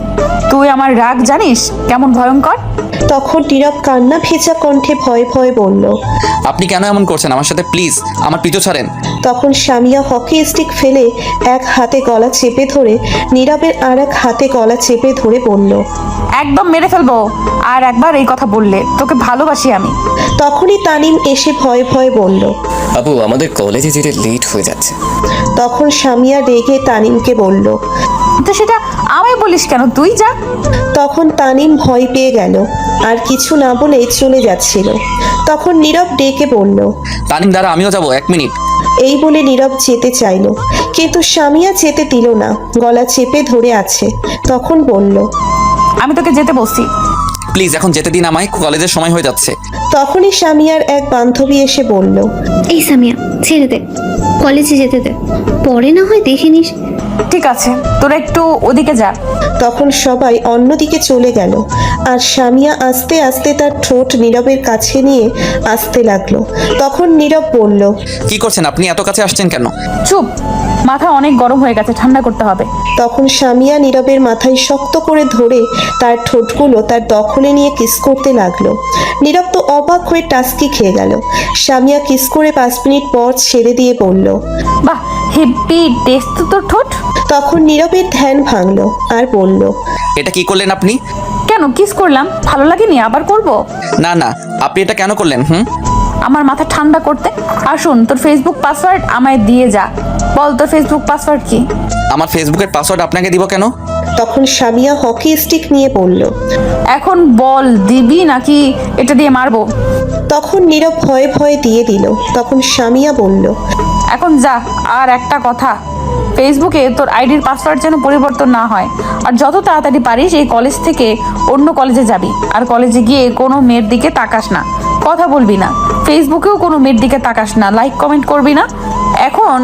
তুই আমার রাগ জানিস কেমন ভয়ঙ্কর? তখন নীরব কান্না ভেজা কণ্ঠে ভয়ে ভয়ে বলল। আপনি কেন এমন করছেন আমার সাথে? প্লিজ আমার পিছু ছাড়েন। তখন সামিয়া হকি স্টিক ফেলে এক হাতে গলা চেপে ধরে নীরবের আর এক হাতে গলা চেপে ধরে বলল, একদম মেরে ফেলবো, আর একবার এই কথা বললে তোকে ভালোবাসি আমি। তখনই তানিম এসে ভয়ে ভয়ে বলল। আপু, আমাদের কলেজে যেতে লেট হয়ে যাচ্ছে। তখন সামিয়া রেগে তানিমকে বলল। তো সেটা আমায় বলিস কেন? তুই যা। তখন তানিম ভয় পেয়ে গেল আর কিছু না বলে চলে যাচ্ছিল। তখন নীরব ডেকে বলল। তানিম দাঁড়া, আমিও যাবো, 1 মিনিট। এই বলে নীরব যেতে চাইল, কিন্তু সামিয়া যেতে দিল না, গলা চেপে ধরে আছে। তখন বলল, আমি তোকে যেতে বলছি। প্লিজ এখন যেতে দিন আমায়, কলেজের সময় হয়ে যাচ্ছে। তখনই সামিয়ার এক বান্ধবী এসে বলল, এই সামিয়া, ছেড়ে দে, কলেজে যেতে দে, পরে না হয় দেখে নিস। ঠিক আছে, তোরা একটু ওদিকে যা। তখন সবাই অন্যদিকে চলে গেল আর সামিয়া আস্তে আস্তে তার ঠোঁট নীরবের কাছে নিয়ে আসতে লাগলো। তখন নীরব বলল, কি করছেন আপনি? এত কাছে আসছেন কেন? চুপ, মাথা অনেক গরম হয়ে গেছে, ঠান্ডা করতে হবে। তখন সামিয়া নীরবের মাথায় শক্ত করে ধরে তার ঠোঁটগুলো তার দখলে নিয়ে কিস করতে লাগলো। নীরব তো অবাক হয়ে টাস্কি খেয়ে গেল। সামিয়া কিস করে 5 মিনিট পর ছেড়ে দিয়ে বলল, বাহ, হেভি টেস্ট তো তোর ঠোঁট। তখন নীরবের ধ্যান ভাঙলো আর বলল, এটা কি করলেন আপনি? কেন কিস করলাম? ভালো লাগেনি? আবার করব? না না, আপনি এটা কেন করলেন? আমার মাথা ঠান্ডা করতে। আর শোন, তোর ফেসবুক পাসওয়ার্ড আমায় দিয়ে যা। বল তোর ফেসবুক পাসওয়ার্ড কি? আমার ফেসবুকের পাসওয়ার্ড আপনাকে দিব কেন? তখন সামিয়া হকি স্টিক নিয়ে বলল। এখন বল, দিবি নাকি এটা দিয়ে মারবো? তখন নীরব ভয়ে ভয়ে দিয়ে দিল। তখন সামিয়া বলল, এখন যা। আর একটা কথা, ফেসবুকে তোর আইডির পাসওয়ার্ড যেন পরিবর্তন না হয়। আর যত তাড়াতাড়ি পারিস এই কলেজ থেকে অন্য কলেজে যাবি। আর কলেজে গিয়ে কোনো মেয়ের দিকে তাকাস না, কথা বলবি না, ফেসবুকেও কোনো মেয়ের দিকে তাকাস না, লাইক কমেন্ট করবি না। এখন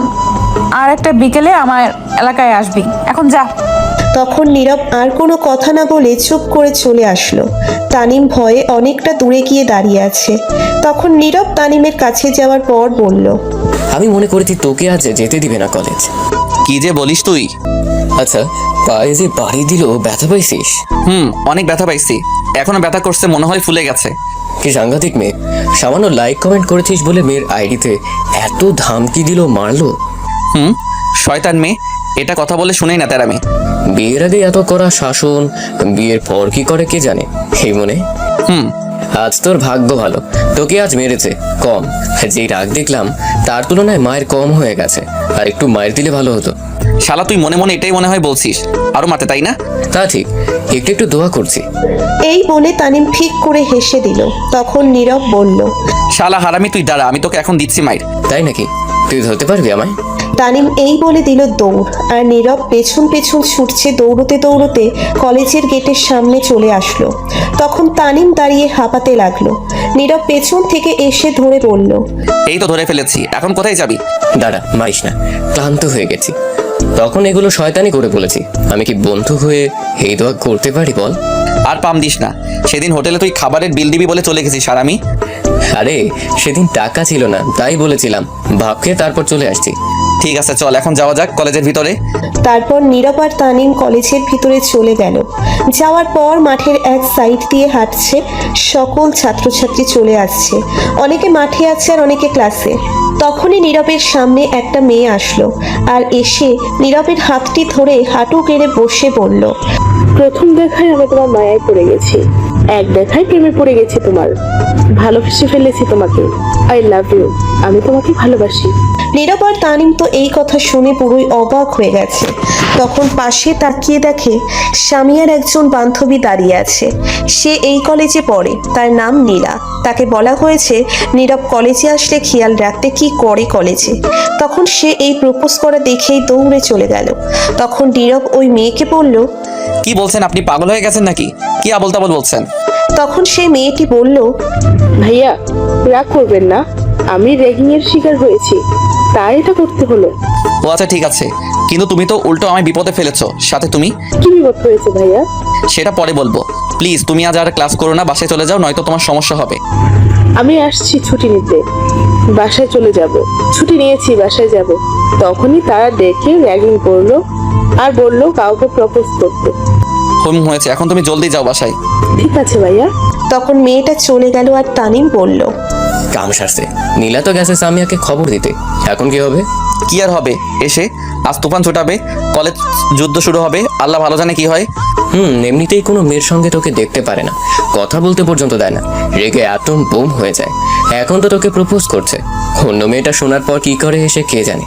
আর একটা বিকেলে আমার এলাকায় আসবি। এখন যা। তখন নীরব আর কোনো কথা না বলে চুপ করে চলে আসলো। তানিম ভয়ে অনেকটা দূরে গিয়ে দাঁড়িয়ে আছে। তখন নীরব তানিমের কাছে যাওয়ার পর বলল, আমি মনে করেছি তোকে আজ যেতে দিবে না কলেজ। কি যে বলিস তুই? আচ্ছা, পায়ে যে বাড়ি দিল, ব্যথা পাইছিস? অনেক ব্যথা পাইছি, এখনো ব্যথা করছে, মনে হয় ফুলে গেছে। কি সাংঘাতিক মেয়ে! সামান্য লাইক কমেন্ট করেছিস বলে মেয়ের আইডিতে এত ধামকি দিল, মারলো। শয়তান মেয়ে, এটা কথা বলে শুনেই না তার আমি। বিয়ের আগে এত করা শাসন, বিয়ের পর কি করে কে জানে। এই মনে আজ তোর ভাগ্য ভালো, তোকে আজ মেরেছে কম। যে রাগ দেখলাম তার তুলনায় মায়ের কম হয়ে গেছে, আর একটু মায়ের দিলে ভালো হতো। শালা তুই মনে মনে এটাই মনে হয় বলছিস, আরো মারতে, তাই না? তা ঠিক, একটু একটু দোয়া করছি। এই বলে তানিম ঠিক করে হেসে দিল। তখন নীরব বলল, শালা হারামি, তুই দাঁড়া, আমি তোকে এখন দিচ্ছি মাইর। তাই নাকি? তুই ধরতে পারবি আমায়? তানিম এই বলে দিল দৌড়। আর নীরব পেছন পেছন ছুটছে দৌড়তে দৌড়তে কলেজের গেটের সামনে চলে আসলো। তখন তানিম দাঁড়িয়ে হাঁপাতে লাগলো। নীরব পেছন থেকে এসে ধরে বলল, এই তো ধরে ফেলেছি, এখন কোথায় যাবি? দাঁড়া, মারিস না, ক্লান্ত হয়ে গেছি। তখন এগুলো শয়তানি করে বলেছি, আমি কি বন্ধু হয়ে এই দোয়া করতে পারি বল? আর পাম দিস না, সেদিন হোটেলে তুই খাবারের বিল দিবি বলে চলে গেছিস, আর আমি? আরে সেদিন টাকা ছিল না, তাই বলেছিলাম, ভাব খেয়ে তারপর চলে আসছি। ঠিক আছে, চল এখন যাওয়া যাক কলেজের ভিতরে। তারপর নীরব আর তানিম কলেজের ভিতরে চলে গেল। যাওয়ার পর মাঠের এক সাইড দিয়ে হাঁটছে, সকল ছাত্রছাত্রী চলে আসছে। অনেকে মাঠে আছে আর অনেকে ক্লাসে। তখনই নীরবের সামনে একটা মেয়ে আসলো আর এসে নীরবের হাতটি ধরে হাঁটু গেড়ে বসে বলল, প্রথম দেখায় আমি তোমার মায়ায় পড়ে গেছি। এক দেখায় প্রেমে পড়ে গেছি তোমার, ভালোবেসে ফেলেছি তোমাকে। আই লাভ ইউ, আমি তোমাকে ভালোবাসি। নীরব আর তানিম তো এই কথা শুনে পুরোই অবাক হয়ে গেছে। তখন পাশে তাকিয়ে দেখে স্বামীর একজন বান্ধবী দাঁড়িয়ে আছে। সে এই কলেজে পড়ে, তার নাম নীলা। তাকে বলা হয়েছে নীরব কলেজে আসলে খেয়াল রাখতে কি করে কলেজে। তখন সে এই প্রপোজ করা দেখেই দৌড়ে চলে গেল। তখন নীরব ওই মেয়েকে বলল, কি বলছেন আপনি? পাগল হয়ে গেছেন নাকি? কি আবল তাবল বলছেন? তখন সেই মেয়েটি বলল, ভাইয়া রাগ করবেন না, আমি র্যাগিং এর শিকার হয়েছি, তাই এটা করতে হলো। ও আচ্ছা ঠিক আছে, কিন্তু তুমি তো উল্টো আমায় বিপদে ফেলেছো। সাথে তুমি কি বিপদ হয়েছে ভাইয়া? সেটা পরে বলবো। প্লিজ তুমি আজ আর ক্লাস করো না, বাসায় চলে যাও, নয়তো তোমার সমস্যা হবে। আমি আসছি ছুটি নিতে, বাসায় চলে যাব। ছুটি নিয়েছি, বাসায় যাব। তখনই তারা দেখে র্যাগিং করলো আর বললো কাউকে প্রপোজ করতে। হয়েছে, এখন তুমি জলদি যাও বাসায়। ঠিক আছে ভাইয়া। তখন মেয়েটা চলে গেল আর তানিম বলল, কাম সারছে। নীলা তো গেছে সামিয়াকে খবর দিতে, এখন কি হবে? কি আর হবে, এসে আজ তুফান ছুটাবে, কলেজ যুদ্ধ শুরু হবে, আল্লাহ ভালো জানে কি হয়। এমনিতেই কোনো মেয়ের সঙ্গে তোকে দেখতে পারে না, কথা বলতে পর্যন্ত দেয় না, রেগে অ্যাটম বোম হয়ে যায়। এখন তো তোকে প্রপোজ করছে, অন্য মেয়েটা শোনার পর কি করে এসে কে জানে।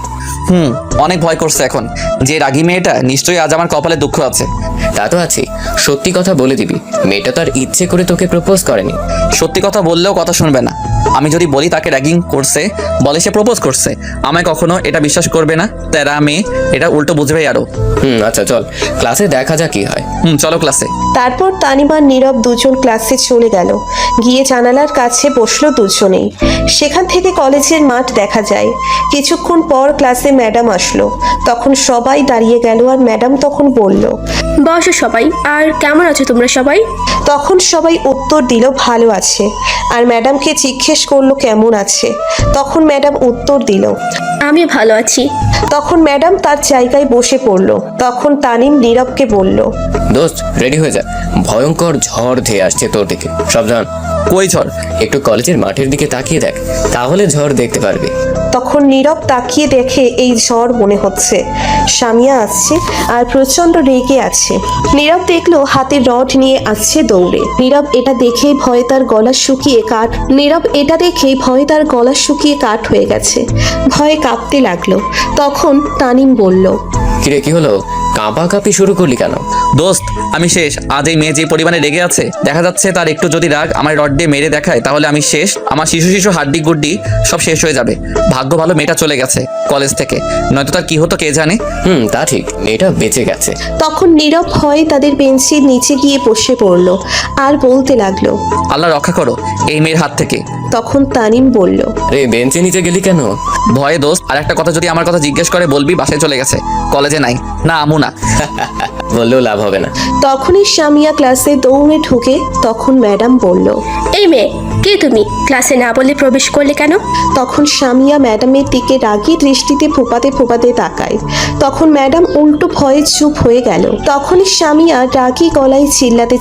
অনেক ভয় করছে এখন, যে রাগী মেয়েটা নিশ্চয়ই আজ আমার কপালে দুঃখ আছে। তা তো আছি, সত্যি কথা বলে দিবি, মেয়েটা তার ইচ্ছে করে তোকে প্রপোজ করেনি। সত্যি কথা বললেও কথা শুনবে না। আমি যদি বলি তাকে র্যাগিং করছে, বলে সে প্রপোজ করছে, আমায় কখনো এটা বিশ্বাস করবে না। তেরা মেয়ে এটা উল্টো বুঝবে আরো। আচ্ছা চল ক্লাসে দেখা যাক কি হয়। চলো ক্লাসে। তারপর তানিম আর নীরব দুজন ক্লাসে চলে গেল। গিয়ে জানালার কাছে বসলো দুজনেই। সেখান থেকে কলেজের মাঠ দেখা যায়। কিছুক্ষণ পর ক্লাসে ম্যাডাম আসলো। তখন সবাই দাঁড়িয়ে গেল আর ম্যাডাম তখন বলল, বসো সবাই। আর কেমন আছো তোমরা সবাই? তখন সবাই উত্তর দিল ভালো আছে। আর ম্যাডামকে জিজ্ঞেস করলো কেমন আছে। তখন ম্যাডাম উত্তর দিল, আমি ভালো আছি। তখন ম্যাডাম তার জায়গায় বসে পড়লো। তখন তানিম নীরবকে বলল, দোস্ত রেডি হয়ে যা, ভয়ঙ্কর ঝড় ধেয়ে আসছে তোর দিকে, সাবধান। কই ঝড়? একটু কলেজের মাঠের দিকে তাকিয়ে দেখ, তাহলে ঝড় দেখতে পারবি। তখন নীরব তাকিয়ে দেখে এই ঝড় মনে হচ্ছে সামিয়া আসছে আর প্রচন্ড রেগে আছে। নীরব দেখলো হাতে রড নিয়ে আসছে দৌড়ে। নীরব এটা দেখেই ভয়ে তার গলা শুকিয়ে কাঠ হয়ে গেছে। ভয়ে কাঁপতে লাগলো। তখন তানিম বলল, কিরে কি হলো, কাঁপাকাঁপি শুরু করলি কেন? দোস্ত আমি শেষ। আজ এই মেয়ে যে পরিমাণে রেগে আছে, দেখা যাচ্ছে তার একটু যদি রাগ আমার রড দিয়ে মেরে দেখায় তাহলে আমি শেষ। আমার শিশু হাড্ডি গুড্ডি সব শেষ হয়ে যাবে। ভাগ্য ভালো মেয়েটা চলে গেছে কলেজ থেকে, নয়তো তার কি হতো কে জানে। তা ঠিক, মেয়েটা বেঁচে গেছে। তখন নীরব ভয়ে তাদের বেঞ্চের নিচে গিয়ে বসে পড়লো আর বলতে লাগলো, আল্লাহ রক্ষা করো এই মেয়ের হাত থেকে। তখন তানিম বলল, রে বেঞ্চে নিচে গেলি কেন? ভয়ে দোস্ত। আর একটা কথা যদি আমার কথা জিজ্ঞেস করে বলবি বাসায় চলে গেছে, কলেজে নাই। না আমু না। বললেও লাভ হবে না। তখনই সামিয়া ক্লাসে দৌড়ে ঢুকে। তখন ম্যাডাম বলল, এই মেয়ে, কে তুমি? ক্লাসে না বলে প্রবেশ করলে কেন? তখন সামিয়া ম্যাডামের দিকে রাগী দৃষ্টিতে ফোপাতে তাকায়। তখন ম্যাডাম উল্টো ভয়ে চুপ হয়ে গেল। তখনই সামিয়া রাগী গলায়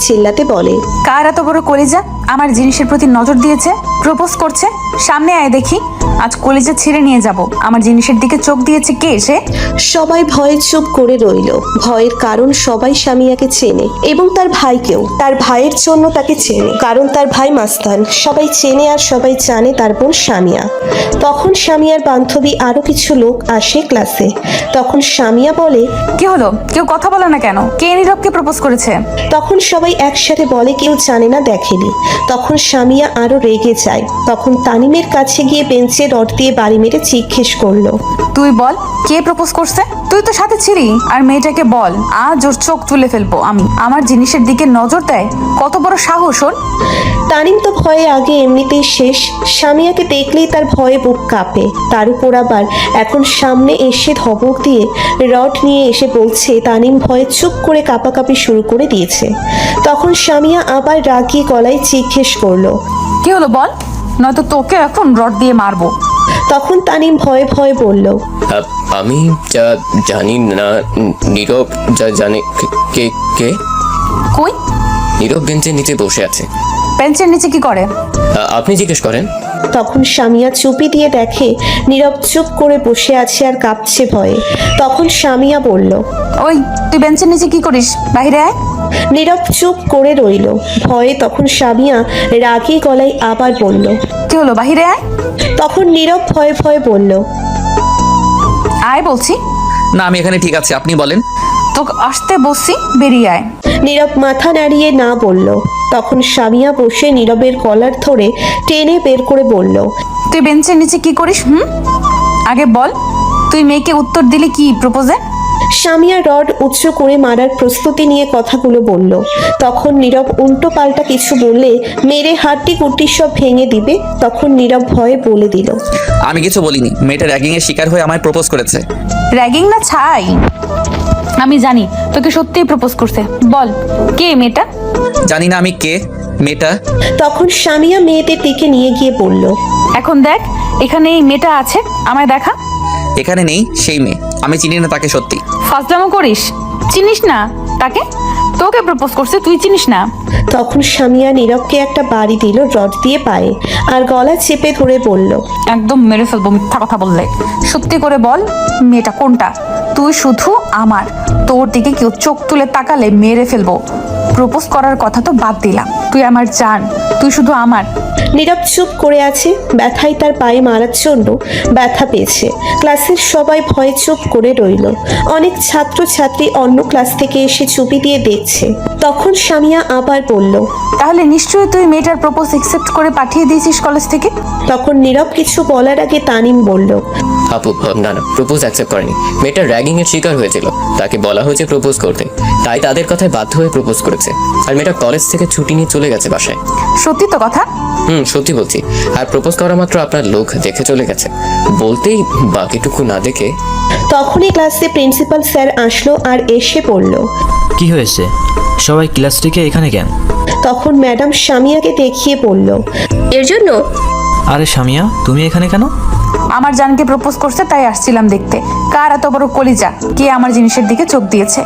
চিল্লাতে বলে, কার এত বড় কলিজা আমার জিনিসের প্রতি নজর দিয়েছে, প্রপোজ করছে? সামনে আয় দেখি, আজ কলিজা ছিঁড়ে নিয়ে যাব। আমার জিনিসের দিকে চোখ দিয়েছে কে সে? সবাই ভয়ে চুপ করে রইল। ভয়ের কারণ সবাই সামিয়াকে চেনে এবং তার ভাইকেও। তার ভাইয়ের জন্য তাকে চেনে, কারণ তার ভাই মাস্তান। সবাই চেনে আর সবাই জানে তার বোন সামিয়া। তখন সামিয়ার বান্ধবী আরো কিছু লোক আসে ক্লাসে। তখন সামিয়া বলে, কি হলো, কেউ কথা বলে না কেন? কে নীরবকে প্রপোজ করেছে? তখন সবাই একসাথে বলে কেউ জানে না, দেখেনি। তখন সামিয়া আরো রেগে যায়। তখন তানিমের কাছে গিয়ে বেঞ্চে রড দিয়ে বাড়ি মেরে জিজ্ঞেস করলো, তুই বল কে প্রপোজ করছে? তুই তো সাথে ছিলি। আর মেয়েটাকে বল, আজ ওর চোখ তুলে ফেলবো আমি। আমার জিনিসের দিকে নজর দেয়, কত বড় সাহস ওর! তানিম তো ভয়ে আগে এমনিতেই শেষ। সামিয়াকে দেখলেই তার ভয়ে বুক কাঁপে। তার উপর আবার এখন সামনে এসে ধমক দিয়ে রড নিয়ে এসে বলছে। তানিম ভয়ে চুপ করে কাঁপাকাঁপি শুরু করে দিয়েছে। তখন সামিয়া আবার রাগী গলায় জিজ্ঞেস করলো, কি হলো বল, নয়তো তোকে এখন রড দিয়ে মারবো। তখন তানিম ভয়ে বলল, আমি জানি না। নীরব জানে। কে কে? কই? নীরব বেঞ্চের নিচে বসে আছে। বেঞ্চের নিচে কি করে? আপনি জিজ্ঞেস করেন। তখন সামিয়া চুপি দিয়ে দেখে নীরব চুপ করে বসে আছে আর কাঁপছে ভয়ে। তখন সামিয়া বলল, ওই তুই বেঞ্চের নিচে কি করিস? বাইরে আয়। নীরব চুপ করে রইল। ভয়ে তখন সামিয়া রাগী গলায় আবার বলল। কি হলো, বাহিরে আয়। তখন নীরব ভয়ে ভয়ে বলল। আয় বলছি। না, আমি এখানে ঠিক আছে, আপনি বলেন। তোকে আসতে বলছি, বেরিয়ে আয়। নীরব মাথা নাড়িয়ে না বলল। তখন সামিয়া বসে নীরবের কলার ধরে টেনে বের করে বলল। তুই বেঞ্চের নিচে কি করিস? আগে বল, তুই মেয়েকে উত্তর দিলি কি প্রপোজে? সামিয়া রড উচ্চ করে মারার প্রস্তুতি নিয়ে কথাগুলো বলল। তখন নীরব উল্টো পাল্টা কিছু বললে মেরে হাড্ডি কুড্ডি সব ভেঙে দিবে। তখন নীরব ভয়ে বলে দিল। আমি কিছু বলিনি, মেয়েটা র্যাগিং এর শিকার হয়ে আমায় প্রপোজ করেছে। র্যাগিং না ছাই, আমি জানি তোকে সত্যিই প্রপোজ করছে। বল কে মেয়েটা? জানি না আমি কে মেয়েটা। তখন সামিয়া মেয়েদের দিকে নিয়ে গিয়ে বলল। এখন দেখ, এখানে এই মেয়েটা আছে, আমায় দেখা। এখানে নেই সেই মেয়ে, আমি চিনি না তাকে সত্যি। ফাজলামো করিস? চিনিস না তাকে? তোকে প্রপোজ করছে, তুই চিনিস না? তখন সামিয়া নীরবকে একটা বাড়ি দিল রড দিয়ে পায়ে, আর গলা চেপে ধরে বলল। একদম মেরে ফেলবো মিথ্যা কথা বললে। সত্যি করে বল, মেয়েটা কোনটা? তুই শুধু আমার, তোর দিকে কেউ চোখ তুলে তাকালে মেরে ফেলবো। প্রপোজ করার কথা তো বাদ দিলাম, তুই আমার জান, তুই শুধু আমার। নীরব চুপ করে আছে। ব্যথায় তার পায়ে মারার জন্য ব্যথা পেয়েছে। ক্লাসের সবাই ভয়ে চুপ করে রইল। অনেক ছাত্র ছাত্রী অন্য ক্লাস থেকে এসে চুপি দিয়ে দেখছে। তখন সামিয়া আবার বলল। তাহলে নিশ্চয়ই তুই মেয়েটার প্রপোজ একসেপ্ট করে পাঠিয়ে দিয়েছিস কলেজ থেকে? তখন নীরব কিছু বলার আগে তানিম বলল। আপু না না, প্রপোজ অ্যাকসেপ্ট করেনি। মেয়েটা র্যাগিং এর শিকার হয়েছিল, তাকে বলা হয়েছে প্রপোজ করতে, তাই তাদের কথায় বাধ্য হয়ে প্রপোজ করেছে। আর মেয়েটা কলেজ থেকে ছুটি নিয়ে চলে গেছে বাসায়। সত্যি তো কথা? সত্যি বলছি। আর প্রপোজ করা মাত্র আপনার লোক দেখে চলে গেছে, বলতেই বাকিটুকু না দেখে। তখনই ক্লাসে প্রিন্সিপাল স্যার আসলো আর এসে বলল। কি হয়েছে, সবাই ক্লাস থেকে এখানে কেন? তখন ম্যাডাম সামিয়াকে দেখিয়ে বলল। এর জন্য আরে সামিয়া, তুমি এখানে কেন? আমার জানকে প্রপোজ করছে, তাই আসছিলাম দেখতে কার এত বড় কলিজা, কে আমার জিনিসের দিকে চোখ দিয়েছে।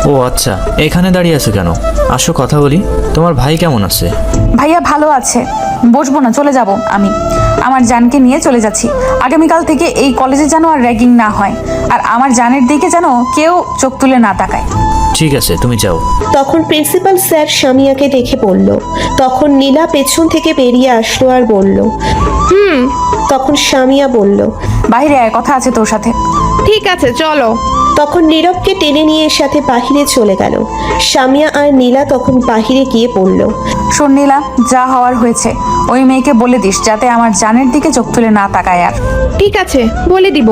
ও আচ্ছা, এখানে দাঁড়িয়ে আছো কেন? আসো কথা বলি। তোমার ভাই কেমন আছে? ভাইয়া ভালো আছে। বসবো না, চলে যাব। আমি আমার জানকে নিয়ে চলে যাচ্ছি। আগামীকাল থেকে এই কলেজে যেন আর র্যাগিং না হয়, আর আমার জানের দিকে যেন কেউ চোখ তুলে না তাকায়। ঠিক আছে, তুমি যাও। তখন প্রিন্সিপাল স্যার সামিয়াকে দেখে বলল। তখন নীলা পেছন থেকে বেরিয়ে আসলো আর বলল। তখন সামিয়া বলল। বাইরে আয়, কথা আছে তোর সাথে। ঠিক আছে, চলো। তখন নীরবকে টেনে নিয়ে এর সাথে বাহিরে চলে গেল। সামিয়া আর নীলা তখন বাহিরে গিয়ে বলল। শোন নীলা, যা হওয়ার হয়েছে, ওই মেয়েকে বলে দিস যাতে আমার জানের দিকে চোখ তুলে না তাকায় আর। ঠিক আছে, বলে দিব।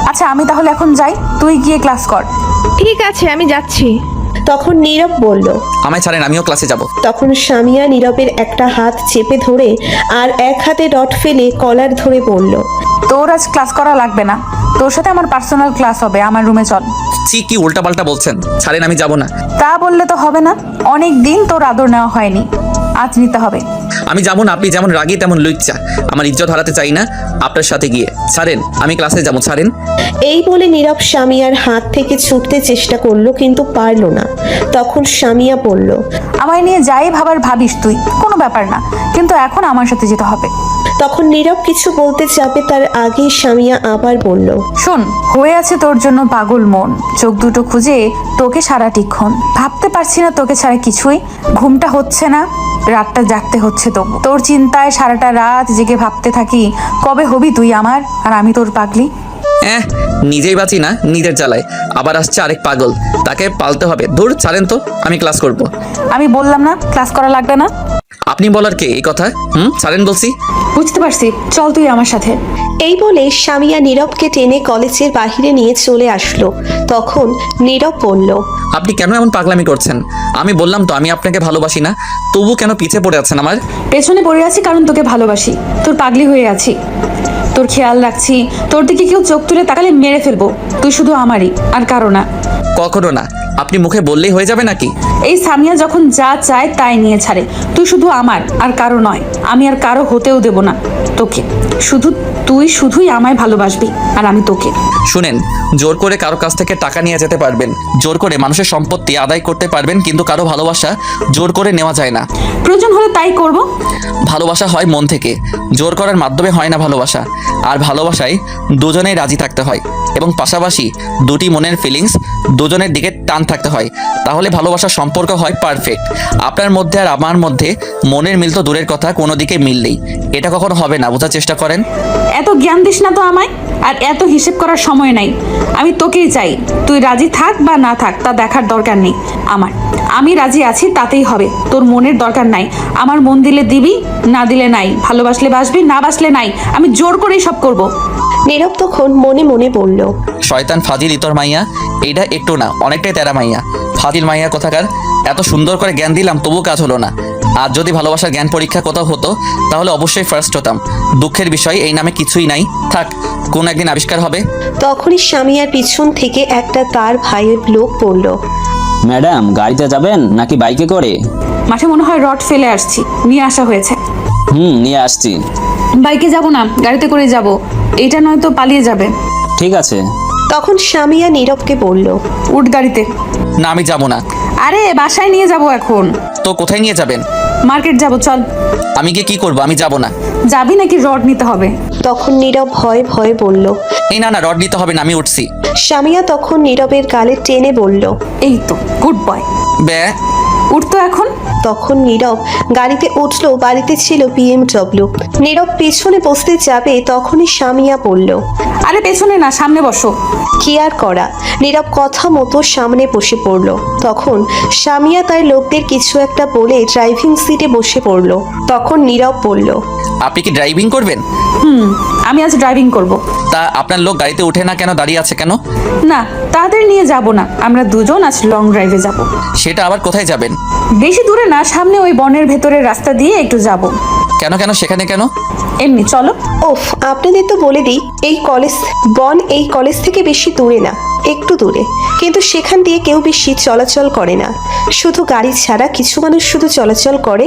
আচ্ছা আমি তাহলে এখন যাই, তুই গিয়ে ক্লাস কর। ঠিক আছে, আমি যাচ্ছি। তখন নীরব বলল। আমায় ছাড়েন, আমিও ক্লাসে যাব। তখন সামিয়া নীরবের একটা হাত চেপে ধরে আর এক হাতে রড ফেলে কলার ধরে বলল। তোর আজ ক্লাস করা লাগবে না, তোর সাথে আমার পার্সোনাল ক্লাস হবে। আমার রুমে চল। ছি, কি উল্টাপাল্টা বলছেন, ছাড়েন, আমি যাব না। তা বললে তো হবে না, অনেক দিন তোর আদর নেওয়া হয়নি, আজ নিতে হবে। আমি যাব না, আপনি যেমন রাগী তেমন লুচ্চা। আমার ইজ্জত হারাতে চাই না আপনার সাথে গিয়ে। ছাড়েন, আমি ক্লাসে যাবো, ছাড়েন। এই বলে নীরব সামিয়ার হাত থেকে ছুটতে চেষ্টা করলো, কিন্তু পারল না। তখন সামিয়া বলল। আমায় নিয়ে যাই ভাবার ভাবিস তুই, কোনো ব্যাপার না, কিন্তু এখন আমার সাথে যেতে হবে। তখন নীরব কিছু বলতে যাবে তার আগেই সামিয়া আবার বলল। শোন, হয়ে আছে তোর জন্য পাগল মন, চোখ দুটো খুঁজে তোকে সারাটিক্ষণ ভাবতে পারছি না তোকে ছাড়া কিছুই। ঘুমটা হচ্ছে না, রাতটা জাগতে হচ্ছে তবু তোর চিন্তায় সারাটা রাত জেগে ভাবতে থাকি কবে হবি তুই আমার, আর আমি তোর পাগলি। নিজেই বাঁচি না নিজের জ্বালায়, আবার আসছে আরেক পাগল, তাকে পালতে হবে। দূর, ছাড়েন তো, আমি ক্লাস করব। আমি বললাম না ক্লাস করা লাগবে না? আপনি বলার কে এই কথা? ছাড়েন বলছি। বুঝতে পারছি, চল তুই আমার সাথে। এই বলে সামিয়া নীরবকে টেনে কলেজের বাহিরে নিয়ে চলে আসলো। তখন নীরব বলল। আপনি কেন এমন পাগলামি করছেন? আমি বললাম তো আমি আপনাকে ভালোবাসি না, তবু কেন পিছে পড়ে আছেন আমার? পেছনে পড়ে আছি কারণ তোকে ভালোবাসি, তোর পাগলি হয়ে আছি, তোর খেয়াল রাখছি, তোর দিকে কেউ চোখ তুলে তাকালে মেরে ফেলবো। তুই শুধু আমারই, আর কারো না। কখনো না, আপনি মুখে বললেই হয়ে যাবে নাকি? এই সামিয়া যখন যা চায় তাই নিয়ে ছাড়ে। তুই শুধু আমার, আর কারো নয়। আমি আর কারো হতেও দেব না তোকে। শুধু তুই শুধুই আমায় ভালোবাসবি, আর আমি তোকে। শুনেন, জোর করে কারো কাছ থেকে টাকা নিয়ে যেতে পারবেন, জোর করে মানুষের সম্পত্তি আদায় করতে পারবেন, কিন্তু কারো ভালোবাসা জোর করে নেওয়া যায় না। প্রয়োজন হলে তাই করব। ভালোবাসা হয় মন থেকে, জোর করার মাধ্যমে হয় না ভালোবাসা। আর ভালোবাসায় দুজনেই রাজি থাকতে হয়। এবং পাশাপাশি দুটি মনের ফিলিংস দুজনের দিকে টান থাকতে হয়, তাহলে ভালোবাসার সম্পর্ক হয় পারফেক্ট। আপনার মধ্যে আর আমার মধ্যে মনের মিল তো দূরের কথা, কোনো দিকে মিল নেই। এটা কখনো হবে না, বোঝার চেষ্টা করেন। এত জ্ঞান দিস না তো আমায়, আর এত হিসেব করার সময় নাই। আমি তোকেই চাই, তুই রাজি থাক বা না থাক তা দেখার দরকার নেই আমার। আমি রাজি আছি তাতেই হবে, তোর মনের দরকার নাই। আমার মন দিলে দিবি, না দিলে নাই। ভালোবাসলে বাসবি, না বাসলে নাই। আমি জোর করেই সব করব। নীরব তখন মনে মনে বলল, শয়তান ফাজিল ইতর মাইয়া, এইটা একটু না অনেকটাই তেরা মাইয়া। ফাজিল মাইয়া কোথাকার, এত সুন্দর করে জ্ঞান দিলাম তবু কাজ হলো না। আর যদি ভালোবাসার জ্ঞান পরীক্ষা কোথাও হতো তাহলে অবশ্যই ফার্স্ট হতাম। দুঃখের বিষয় এই নামে কিছুই নাই, থাক কোন একদিন আবিষ্কার হবে। তখনই সামিয়ার পিছন থেকে একটা তার ভাইয়ের লোক বলল, ম্যাডাম গাড়িতে যাবেন নাকি বাইকে করে? মাঠে মনে হয় রড ফেলে আসছি, নিয়ে আসা হয়েছে। নিয়ে আসছি। বাইকে যাব না, গাড়িতে করে যাব। এটা নয়তো পালিয়ে যাবে। ঠিক আছে। তখন সামিয়া নীরবকে বলল, উঠ গাড়িতে। না আমি যাব না। আরে বাসায় নিয়ে যাব এখন। তো কোথায় নিয়ে যাবেন? মার্কেট যাব, চল। আমি গিয়ে কি করব? আমি যাব না। যাবি নাকি রড নিতে হবে? তখন নীরব ভয়ে ভয়ে বলল। এই না না, রড নিতে হবে না, আমি উঠছি। সামিয়া তখন নীরবের গালে টেনে বলল, এই তো গুড বয়, বে উঠতো এখন। তখন নীরব গাড়িতে উঠলো। বাড়িতে ছিল BMW। নীরব পেছনে বসতে যাবে তখনই সামিয়া বলল, আরে পেছনে না, সামনে বসো। কি আর করা, নীরব কথা মতো সামনে বসে পড়ল। তখন সামিয়া তার লোকদের কিছু একটা বলে ড্রাইভিং সিটে বসে পড়ল। তখন নীরব বলল, আপনি কি ড্রাইভিং করবেন? আমি আজ ড্রাইভিং করব। তা আপনার লোক গাড়িতে উঠে না কেন, দাঁড়িয়ে আছে কেন? না, তাদের নিয়ে যাব না, আমরা দুজন আজ লং ড্রাইভে যাব। সেটা আবার কোথায় যাবেন? বেশি দূরে না, সামনে ওই বনের ভেতরের রাস্তা দিয়ে একটু যাব। কেন কেন সেখানে কেন? এমনি চলো। ওফ, আপনাদের তো বলে দিই, এই কলেজ থেকে বেশি দূরে না, একটু দূরে। কিন্তু সেখান দিয়ে কেউ বেশি চলাচল করে না, শুধু গাড়ি ছাড়া কিছু মানুষ শুধু চলাচল করে,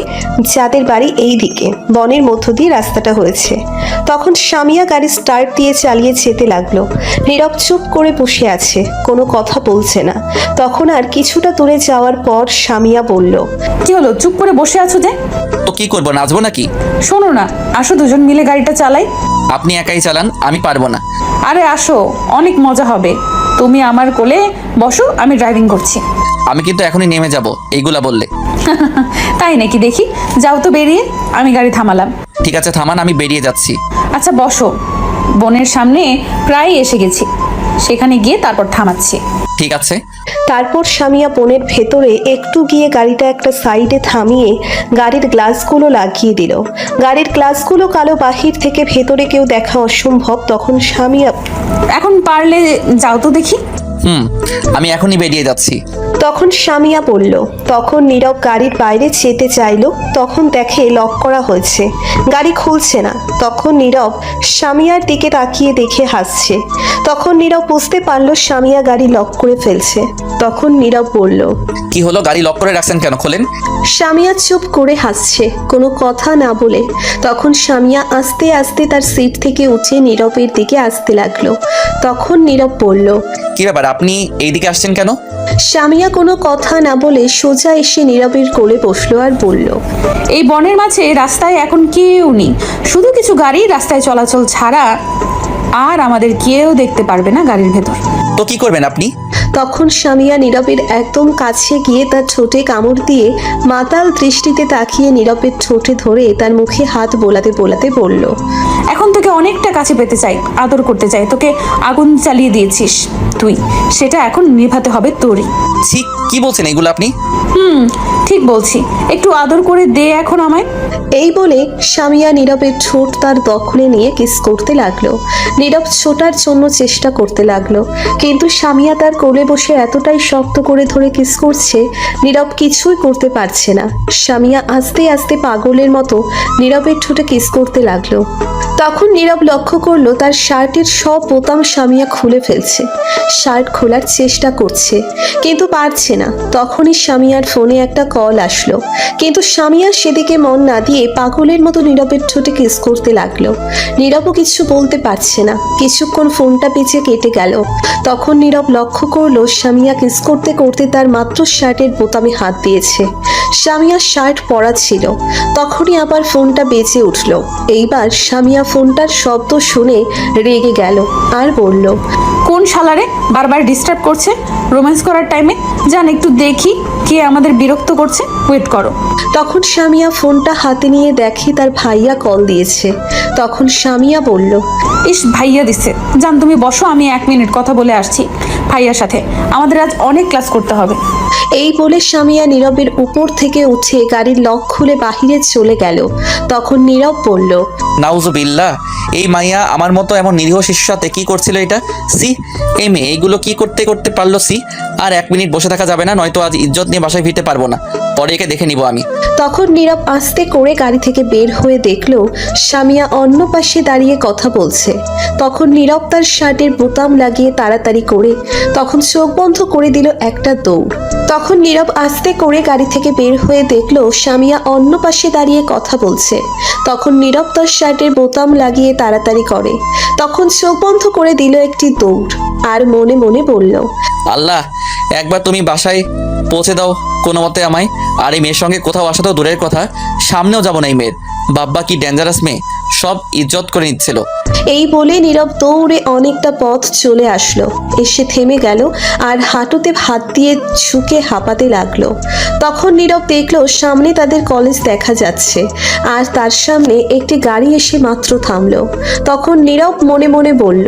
যাদের বাড়ি এই দিকে। বনের মধ্য দিয়ে রাস্তাটা হয়েছে। তখন সামিয়া গাড়ি স্টার্ট দিয়ে চালিয়ে যেতে লাগলো। নীরব চুপ করে বসে আছে, কোনো কথা বলছে না। তখন আর কিছুটা দূরে যাওয়ার পর সামিয়া বলল, কি হলো, চুপ করে বসে আছো যে? তো কি করবো, নাচবো নাকি? শোনো না, আসো দুজন মিলে গাড়িটা চালাই। আপনি একাই চালান, আমি পারবো না। আরে আসো, অনেক মজা হবে। তুমি আমার কোলে বসো, আমি ড্রাইভিং করছি। আমি কিন্তু এখনই নেমে যাব এইগুলা বললে। তাই নাকি? দেখি, যাও তো বেরিয়ে। আমি গাড়ি থামালাম। ঠিক আছে থামান, আমি বেরিয়ে যাচ্ছি। আচ্ছা বসো, বনের সামনে প্রায় এসে গেছি, সেখানে গিয়ে তারপর থামাচ্ছি। ঠিক আছে। তারপর সামিয়া বনের ভেতরে একটু গিয়ে গাড়িটা একটা সাইডে থামিয়ে গাড়ির গ্লাসগুলো লাগিয়ে দিল। গাড়ির গ্লাসগুলো কালো, বাহির থেকে ভেতরে কেউ দেখা অসম্ভব। তখন সামিয়া, এখন পারলে যাও তো দেখি। আমি এখনই বেরিয়ে যাচ্ছি। তখন সামিয়া বলল। তখন নীরব গাড়ির বাইরে যেতে চাইলো, তখন দেখে লক করা হয়েছে, গাড়ি খুলছে না। তখন নীরব সামিয়ার দিকে তাকিয়ে দেখে হাসছে। তখন নীরব বুঝতে পারলো সামিয়া গাড়ি লক করে ফেলছে। তখন নীরব বলল, কি হলো, গাড়ি লক করে রাখছেন কেন, খোলেন। সামিয়া চুপ করে হাসছে, কোনো কথা না বলে। তখন সামিয়া আস্তে আস্তে তার সিট থেকে উঠে নীরবের দিকে আসতে লাগলো। তখন নীরব বলল, কি ব্যাপার, আপনি এইদিকে আসছেন কেন? সামিয়া কোনো কথা না বলে সোজা এসে নীরবের কোলে বসলো আর বলল, এই বনের মাঝে রাস্তায় এখন কেউ নেই, শুধু কিছু গাড়ি রাস্তায় চলাচল ছাড়া, আর আমাদের কেউ দেখতে পারবে না গাড়ির ভেতর। তো কি করবেন আপনি? তখন সামিয়া নীরবের একদম কাছে গিয়ে তার ঠোঁটে কামড় দিয়ে মাতাল দৃষ্টিতে তাকিয়ে নীরবের ঠোঁটে ধরে তার মুখে হাত বোলাতে বোলাতে বলল, এখন তোকে অনেকটা কাছে পেতে চাই, আদর করতে চাই। তোকে আগুন চালিয়ে দিয়েছিস তুই, সেটা এখন নিভাতে হবে তোরই। ছি, কি বলছেন এগুলো আপনি? ঠিক বলছি, একটু আদর করে দে এখন আমায়। এই বলে সামিয়া নীরবের ঠোঁট তার দখলে নিয়ে কিস করতে লাগলো। নীরব ছোটার জন্য চেষ্টা করতে লাগলো, কিন্তু সামিয়া তার কোলে বসে এতটাই শক্ত করে ধরে কিস করছে, নীরব কিছুই করতে পারছে না। সামিয়া আস্তে আস্তে পাগলের মতো নীরবের ঠোঁটে কিস করতে লাগলো। তখন নীরব লক্ষ্য করলো তার শার্টের সব বোতাম সামিয়া খুলে ফেলছে। শার্ট খোলার চেষ্টা করছে কিন্তু পারছে না। তখনই সামিয়ার ফোনে একটা কল আসলো, কিন্তু সামিয়া সেদিকে মন না দিয়ে পাগলের মতো নীরবের ঠোঁটে কিস করতে লাগলো। নীরবও কিছু বলতে পারছে না। কিছুক্ষণ ফোনটা বেঁচে কেটে গেল। তখন তখন নীরব লক্ষ্য করলো স্বামীয়া কিস করতে করতে তার মাত্র শার্টের বোতামে হাত দিয়েছে। স্বামীয়ার শার্ট পরা ছিল। তখনই আবার ফোনটা বেজে উঠল। এইবার স্বামীয়া ফোনটার শব্দ শুনে রেগে গেল আর বলল, কোন শালারে বারবার ডিস্টার্ব করছে রোম্যান্স করার টাইমে? যান একটু দেখি কে আমাদের বিরক্ত করছে, ওয়েট করো। তখন স্বামীয়া ফোনটা হাতে নিয়ে দেখে তার ভাইয়া কল দিয়েছে। তখন স্বামীয়া বলল, ইস ভাইয়া দিচ্ছে, যান তুমি বসো, আমি 1 মিনিট কথা বলে আসছি ভাইয়ার সাথে, আমাদের আজ অনেক ক্লাস করতে হবে। এই বলে স্বামীয়া নীরবের উপর থেকে উঠে গাড়ির লক খুলে বাহিরে চলে গেল। তখন নীরব বলল, নাউজুবিল্লাহ, এই মাইয়া আমার মতো এমন নিরীহ শিশুর সাথে কি করছিল এটা? সি, এই মেয়ে এইগুলো কি করতে করতে পারলো? সি, আর 1 মিনিট বসে থাকা যাবে না, নয়তো আজ ইজ্জত নিয়ে বাসায় ফিরতে পারবো না। পরে একে দেখে নিব আমি। তখন নীরব আস্তে করে গাড়ি থেকে বের হয়ে দেখলো স্বামীয়া অন্য পাশে দাঁড়িয়ে কথা বলছে। তখন নীরব তার শার্টের বোতাম লাগিয়ে তাড়াতাড়ি করে তখন চোখ বন্ধ করে দিল একটা দৌড়। তখন নীরব আস্তে করে গাড়ি থেকে বের হয়ে দেখলো স্বামীয়া অন্য পাশে দাঁড়িয়ে কথা বলছে। তখন নীরব তার শার্টের বোতাম লাগিয়ে তাড়াতাড়ি করে তখন চোখ বন্ধ করে দিল একটি দৌড় আর মনে মনে বলল, আল্লাহ, একবার তুমি বাসায় পৌঁছে দাও কোনো মতে আমায়। আর এই মেয়ের সঙ্গে কোথাও আসা তো দূরের কথা, সামনেও যাবো না এই মেয়ের। বাব্বা কি ডেঞ্জারাস মেয়ে, সব ইজ্জত করে নিচ্ছিল। এই বলে নীরব দৌড়ে অনেকটা পথ চলে আসলো, এসে থেমে গেল আর হাঁটুতে হাত দিয়ে ঝুঁকে হাঁপাতে লাগলো। তখন নীরব দেখলো সামনে তাদের কলেজ দেখা যাচ্ছে আর তার সামনে একটি গাড়ি এসে মাত্র থামলো। তখন নীরব মনে মনে বলল,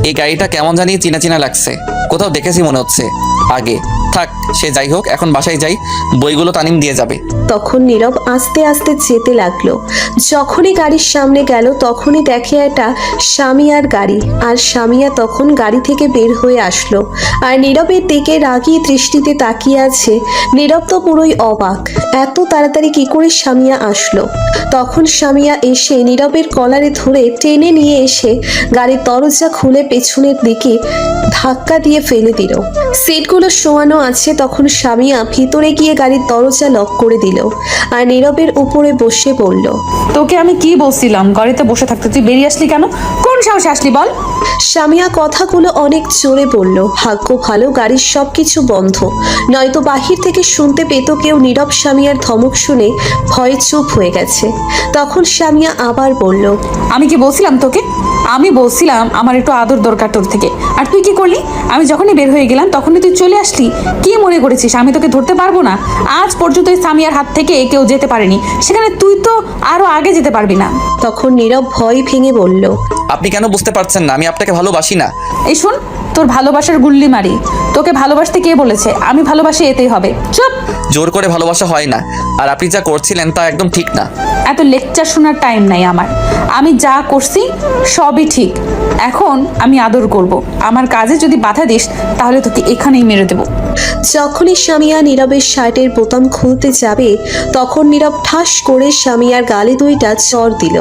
এই গাড়িটা কেমন জানি চিনা চিনা লাগছে, কোথাও দেখেছি মনে হচ্ছে আগে। থাক, সে যাই হোক, এখন বাসায় যাই, বইগুলো তানিম দিয়ে যাবে। তখন নীরব আস্তে আস্তে যেতে লাগলো। যখনই গাড়ির সামনে গেল তখনই দেখে একটা স্বামীয়ার গাড়ি আর স্বামীয়া তখন গাড়ি থেকে বের হয়ে আসলো আর নীরবের দিকে রাগী দৃষ্টিতে তাকিয়ে আছে। নীরব তো পুরোই অবাক, এত তাড়াতাড়ি কি করে স্বামীয়া আসলো। তখন স্বামীয়া এসে নীরবের কলারে ধরে টেনে নিয়ে এসে গাড়ির দরজা খুলে পেছনের দিকে ধাক্কা দিয়ে ফেলে দিল। সিটগুলো শোয়ানো আছে। তখন স্বামীয়া ভিতরে গিয়ে গাড়ির দরজা লক করে দিল আর নীরবের উপরে বসে বলল, তোকে আমি কি বলছিলাম গাড়িতে বসে থাকতে, তুই বেরিয়ে আসলি কেন? কোন সাহসে আসলি বল? স্বামীয়া কথাগুলো অনেক জোরে বলল। ভাগ্য ভালো গাড়ির সবকিছু বন্ধ, নয়তো বাহির থেকে শুনতে পেত কেউ। নীরব স্বামীয়ার ধমক শুনে ভয়ে চুপ হয়ে গেছে। তখন স্বামীয়া আবার বলল, আমি কি বলছিলাম তোকে? আমি বলছিলাম আমার একটু আদর দরকার তোর থেকে, আর তুই কি করলি? আমি যখনই বের হয়ে গেলাম তখনই তুই চলে আসলি। কি মনে করেছিস আমি তোকে ধরতে পারবো না? আজ পর্যন্ত এই সামিয়ার হাত থেকে কেউ যেতে পারেনি, সেখানে তুই তো আরো আগে যেতে পারবি না। তখন নীরব ভয় ভেঙে বলল, আপনি কেন বুঝতে পারছেন না আমি আপনাকে ভালোবাসি না? এই শোন, তোর ভালোবাসার গুল্লি মারি। তোকে ভালোবাসতে কে বলেছে? আমি ভালোবাসি, এতেই হবে। চুপ। জোর করে ভালোবাসা হয় না, আর আপনি যা করছিলেন তা একদম ঠিক না। এত লেকচার শোনার টাইম নাই আমার। আমি যা করছি সবই ঠিক। এখন আমি আদর করব। আমার কাজে যদি বাধা দিস তাহলে তোকে এখানেই মেরে দেবো। যখনই স্বামীয়া নীরবের শার্টের বোতাম খুলতে যাবে তখন নীরব ঠাস করে স্বামীয়ার গালে 2টা চর দিল।